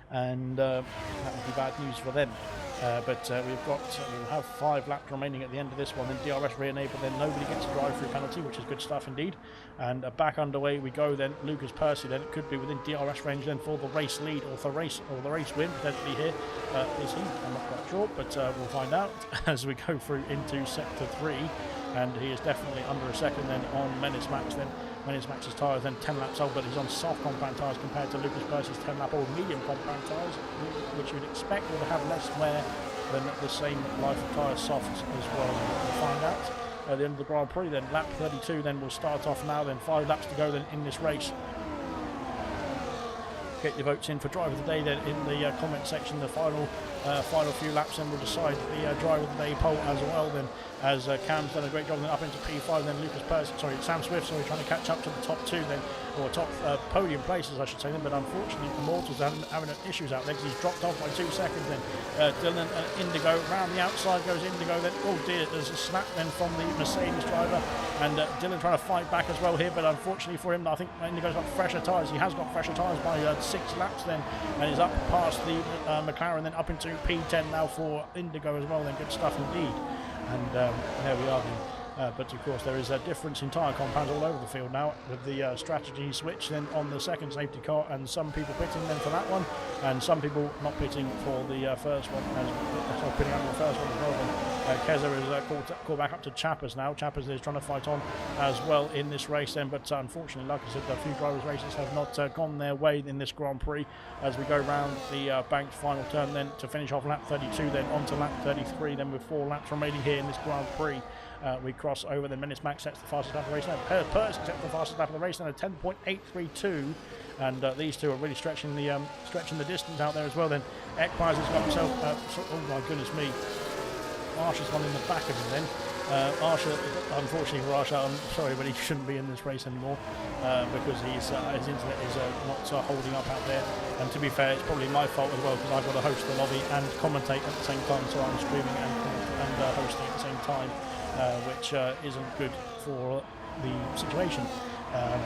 and that would be bad news for them. But we'll have 5 laps remaining at the end of this one, then DRS re-enabled, then nobody gets a drive-through penalty, which is good stuff indeed. And back underway we go then. Lucas Percy then, it could be within DRS range then for the race lead, or the race win potentially here. Is he? I'm not quite sure, but we'll find out as we go through into sector 3, and he is definitely under a second then on Menace Max then. Menace Max's tyres then 10 laps old, but he's on soft compound tyres compared to Lucas Percy's 10 lap old medium compound tyres, which you'd expect would have less wear than the same life of tyre softs as well. We'll find out at the end of the Grand Prix then. Lap 32 then will start off now, then 5 laps to go then in this race. Get your votes in for Drive of the Day then in the comment section. The final few laps then will decide the Drive of the Day poll as well then, as Cam's done a great job then up into P5, then Sam Swift trying to catch up to the top 2 then, or top podium places I should say then, but unfortunately Immortal's having issues out there because he's dropped off by 2 seconds then. Dylan and Indigo, round the outside goes Indigo then, oh dear, there's a snap then from the Mercedes driver, and Dylan trying to fight back as well here, but unfortunately for him, I think Indigo's got fresher tyres. He has got fresher tyres by 6 laps then, and he's up past the McLaren, then up into P10 now for Indigo as well then. Good stuff indeed. And there we are then. But of course there is a difference in tyre compounds all over the field now with the strategy switch then on the second safety car, and some people pitting then for that one and some people not pitting for the first one, pitting under the first one as well. Then Keza is called back up to Chappers now. Chappers is trying to fight on as well in this race then, but unfortunately, like I said, a few drivers' races have not gone their way in this Grand Prix as we go round the banked final turn then to finish off lap 32, then on to lap 33, then with 4 laps remaining here in this Grand Prix. We cross over, then Menace Max sets the fastest lap of the race. Now Purse sets the fastest lap of the race, then a 10.832, and these two are really stretching the distance out there as well. Then Ekprise has got himself, oh my goodness me, Arsha's one in the back of him then. Arsha, unfortunately for Arsha, I'm sorry, but he shouldn't be in this race anymore because his internet is not holding up out there. And to be fair, it's probably my fault as well because I've got to host the lobby and commentate at the same time, so I'm streaming and hosting at the same time, which isn't good for the situation.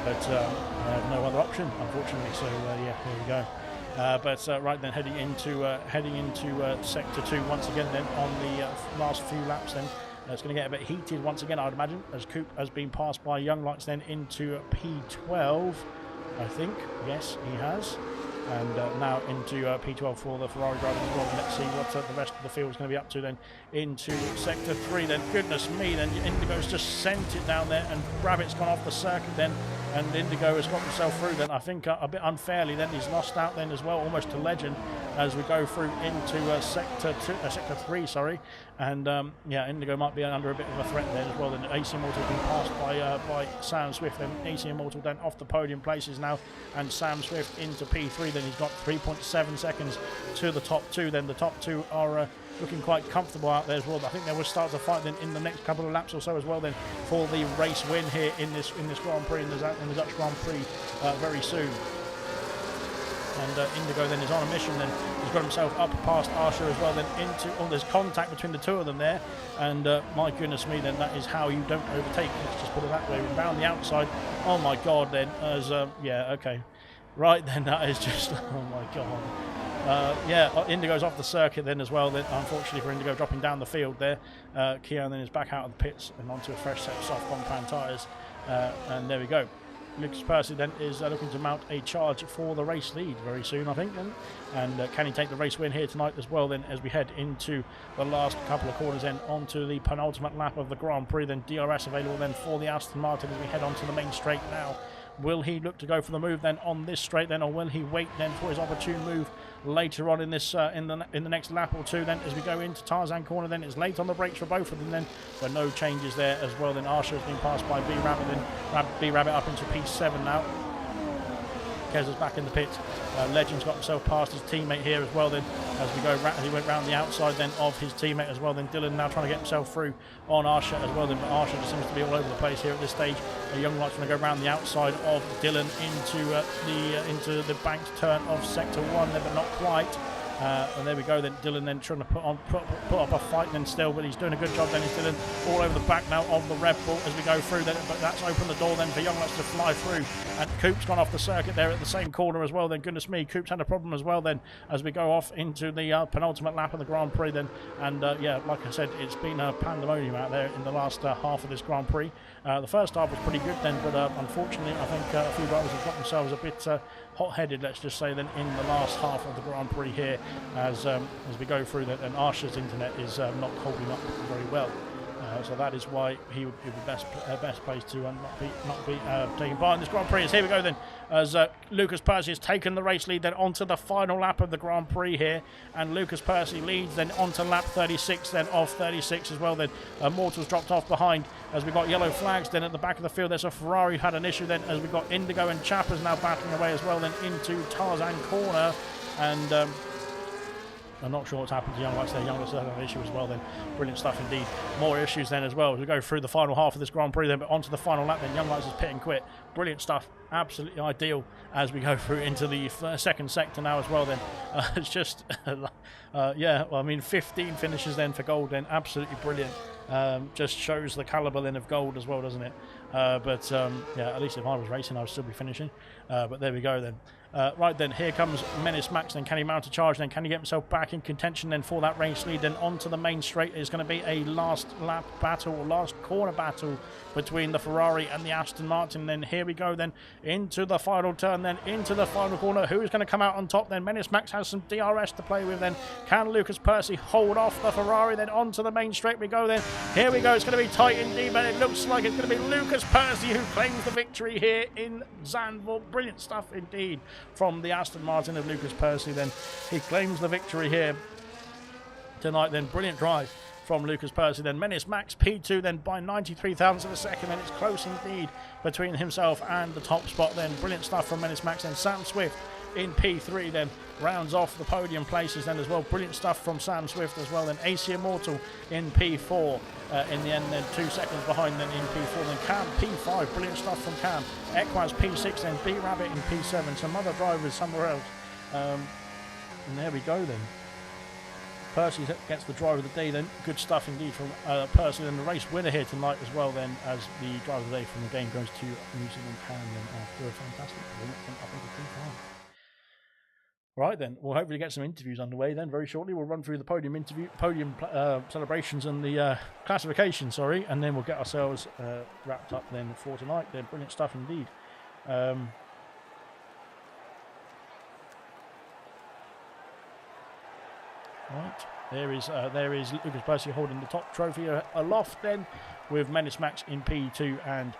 But I have no other option, unfortunately. So yeah, there we go. Right then, heading into sector 2 once again. Then on the last few laps, then it's going to get a bit heated once again, I'd imagine, as Coop has been passed by Young Lights then into P12, I think. Yes, he has. And now into P12 for the Ferrari drivers as well. Let's see what the rest of the field is going to be up to then into sector 3. Then goodness me, then Indigo's just sent it down there, and Rabbit's gone off the circuit then, and Indigo has got himself through then. I think a bit unfairly then he's lost out then as well, almost to legend, as we go through into sector 3, sorry. And yeah, Indigo might be under a bit of a threat there as well. Then AC Immortal has been passed by Sam Swift. Then AC Immortal then off the podium places now, and Sam Swift into P3. Then he's got 3.7 seconds to the top 2. Then the top 2 are looking quite comfortable out there as well. I think they will start to fight then in the next couple of laps or so as well then for the race win here in this Grand Prix, in the Dutch Grand Prix very soon. And Indigo then is on a mission then. He's got himself up past Arsha as well then into, there's contact between the two of them there, and my goodness me, then that is how you don't overtake, let's just put it that way. Round the outside, oh my god then, as yeah, okay, right then, that is just, oh my god. Yeah, Indigo's off the circuit then as well. Then, unfortunately for Indigo, dropping down the field there. Keon then is back out of the pits and onto a fresh set of soft compound tyres. And there we go. Lucas Percy then is looking to mount a charge for the race lead very soon, I think. Then. And can he take the race win here tonight as well then, as we head into the last couple of corners then onto the penultimate lap of the Grand Prix. Then DRS available then for the Aston Martin as we head onto the main straight now. Will he look to go for the move then on this straight then, or will he wait then for his opportune move later on in this in the next lap or two then, as we go into Tarzan corner? Then it's late on the brakes for both of them then, but no changes there as well. Then Arsha has been passed by B Rabbit, then B Rabbit up into P7 now. Kez is back in the pit. Legend's got himself past his teammate here as well then, as we go as he went round the outside then of his teammate as well. Then Dylan now trying to get himself through on Arsha as well then, but Arsha just seems to be all over the place here at this stage. Young Light's going to go round the outside of Dylan into the banked turn of sector 1 there, but not quite. And there we go then, Dylan then trying to put up a fight then still, but he's doing a good job then. He's Dylan all over the back now of the Red Bull as we go through then, but that's opened the door then for Young Lights to fly through. And Coop's gone off the circuit there at the same corner as well then. Goodness me, Coop's had a problem as well then as we go off into the penultimate lap of the Grand Prix then. And yeah, like I said, it's been a pandemonium out there in the last half of this Grand Prix. The first half was pretty good then, but unfortunately I think a few drivers have got themselves a bit hot-headed, let's just say, then in the last half of the Grand Prix here, as we go through that, and Arsha's internet is not holding up very well. So that is why he would be the best place to not be taking part in this Grand Prix. Here we go then, as Lucas Percy has taken the race lead then onto the final lap of the Grand Prix here, and Lucas Percy leads then onto lap 36 then off 36 as well then. Mortal's dropped off behind as we've got yellow flags then at the back of the field. There's a Ferrari had an issue then, as we've got Indigo and Chappers now battling away as well then into Tarzan corner, and I'm not sure what's happened to Young Lights there. Young Lights had an issue as well then. Brilliant stuff indeed. More issues then as well as we go through the final half of this Grand Prix then, but onto the final lap then. Young Lights is pit and quit. Brilliant stuff. Absolutely ideal as we go through into the second sector now as well then. It's just, yeah, well, I mean, 15 finishes then for gold then. Absolutely brilliant. Just shows the calibre then of gold as well, doesn't it? Yeah, at least if I was racing, I would still be finishing. But there we go then. Right then, here comes Menace Max. Then can he mount a charge? Then can he get himself back in contention? Then for that race lead, then onto the main straight is going to be a last lap battle, last corner battle between the Ferrari and the Aston Martin. Then here we go. Then into the final turn. Then into the final corner. Who is going to come out on top? Then Menace Max has some DRS to play with. Then can Lucas Percy hold off the Ferrari? Then onto the main straight we go. Then here we go. It's going to be tight indeed, but it looks like it's going to be Lucas Percy who claims the victory here in Zandvoort. Brilliant stuff indeed from the Aston Martin of Lucas Percy. Then he claims the victory here tonight. Then brilliant drive from Lucas Percy. Then Menace Max P2 then by 93 thousandths of a second. Then it's close indeed between himself and the top spot. Then brilliant stuff from Menace Max. Then Sam Swift in P3 then rounds off the podium places then as well. Brilliant stuff from Sam Swift as well. Then AC Immortal in P4 in the end, then 2 seconds behind then in P4. Then Cam P5, brilliant stuff from Cam. Equaz P6, then B Rabbit in P7. Some other drivers somewhere else. And there we go then. Percy gets the driver of the day then. Good stuff indeed from Percy. Then the race winner here tonight as well then, as the driver of the day from the game goes to New Zealand Cam then after a fantastic win. I think a P5. Right then, we'll hopefully get some interviews underway then very shortly. We'll run through the podium celebrations and the classification, sorry, and then we'll get ourselves wrapped up then for tonight. Then brilliant stuff indeed. Right, there is Lucas Percy holding the top trophy aloft then, with Menace Max in P2 and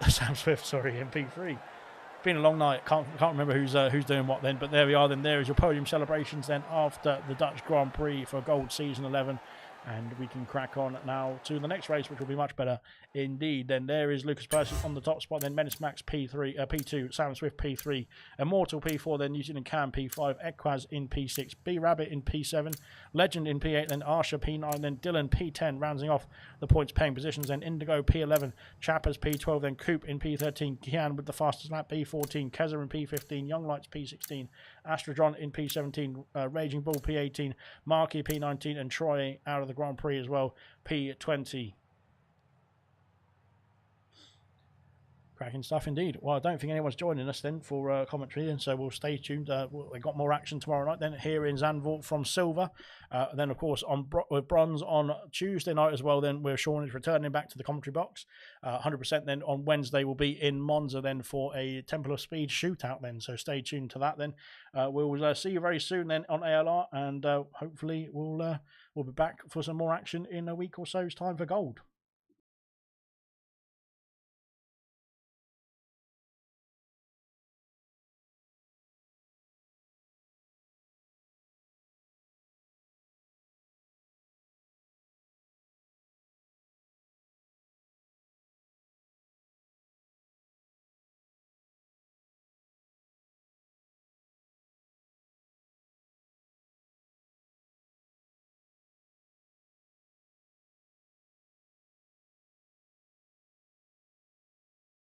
Sam Swift, sorry, in P3. Been a long night. Can't remember who's doing what then, but there we are. Then there is your podium celebrations then after the Dutch Grand Prix for Gold Season 11, and we can crack on now to the next race, which will be much better indeed. Then there is Lucas Percy on the top spot. Then Menace Max P2, Sam Swift P3, Immortal P4. Then New Zealand Cam P5, Equaz in P6, B Rabbit in P7, Legend in P8. Then Arsha P9. Then Dylan P10, rounding off the points paying positions. Then Indigo P11, Chappers P12. Then Coop in P13, Kian with the fastest lap P14, Keza in P15, Young Lights P16, Astrodron in P17, Raging Bull P18, Marky P19, and Troy out of the Grand Prix as well, P20. Cracking stuff indeed. Well, I don't think anyone's joining us then for commentary, and so we'll stay tuned. We've got more action tomorrow night then here in Zandvoort from Silver. Then, of course, with Bronze on Tuesday night as well, then where Sean is returning back to the commentary box. 100% then on Wednesday we'll be in Monza then for a Temple of Speed shootout then, so stay tuned to that then. We'll see you very soon then on ALR, and hopefully we'll be back for some more action in a week or so's time for Gold.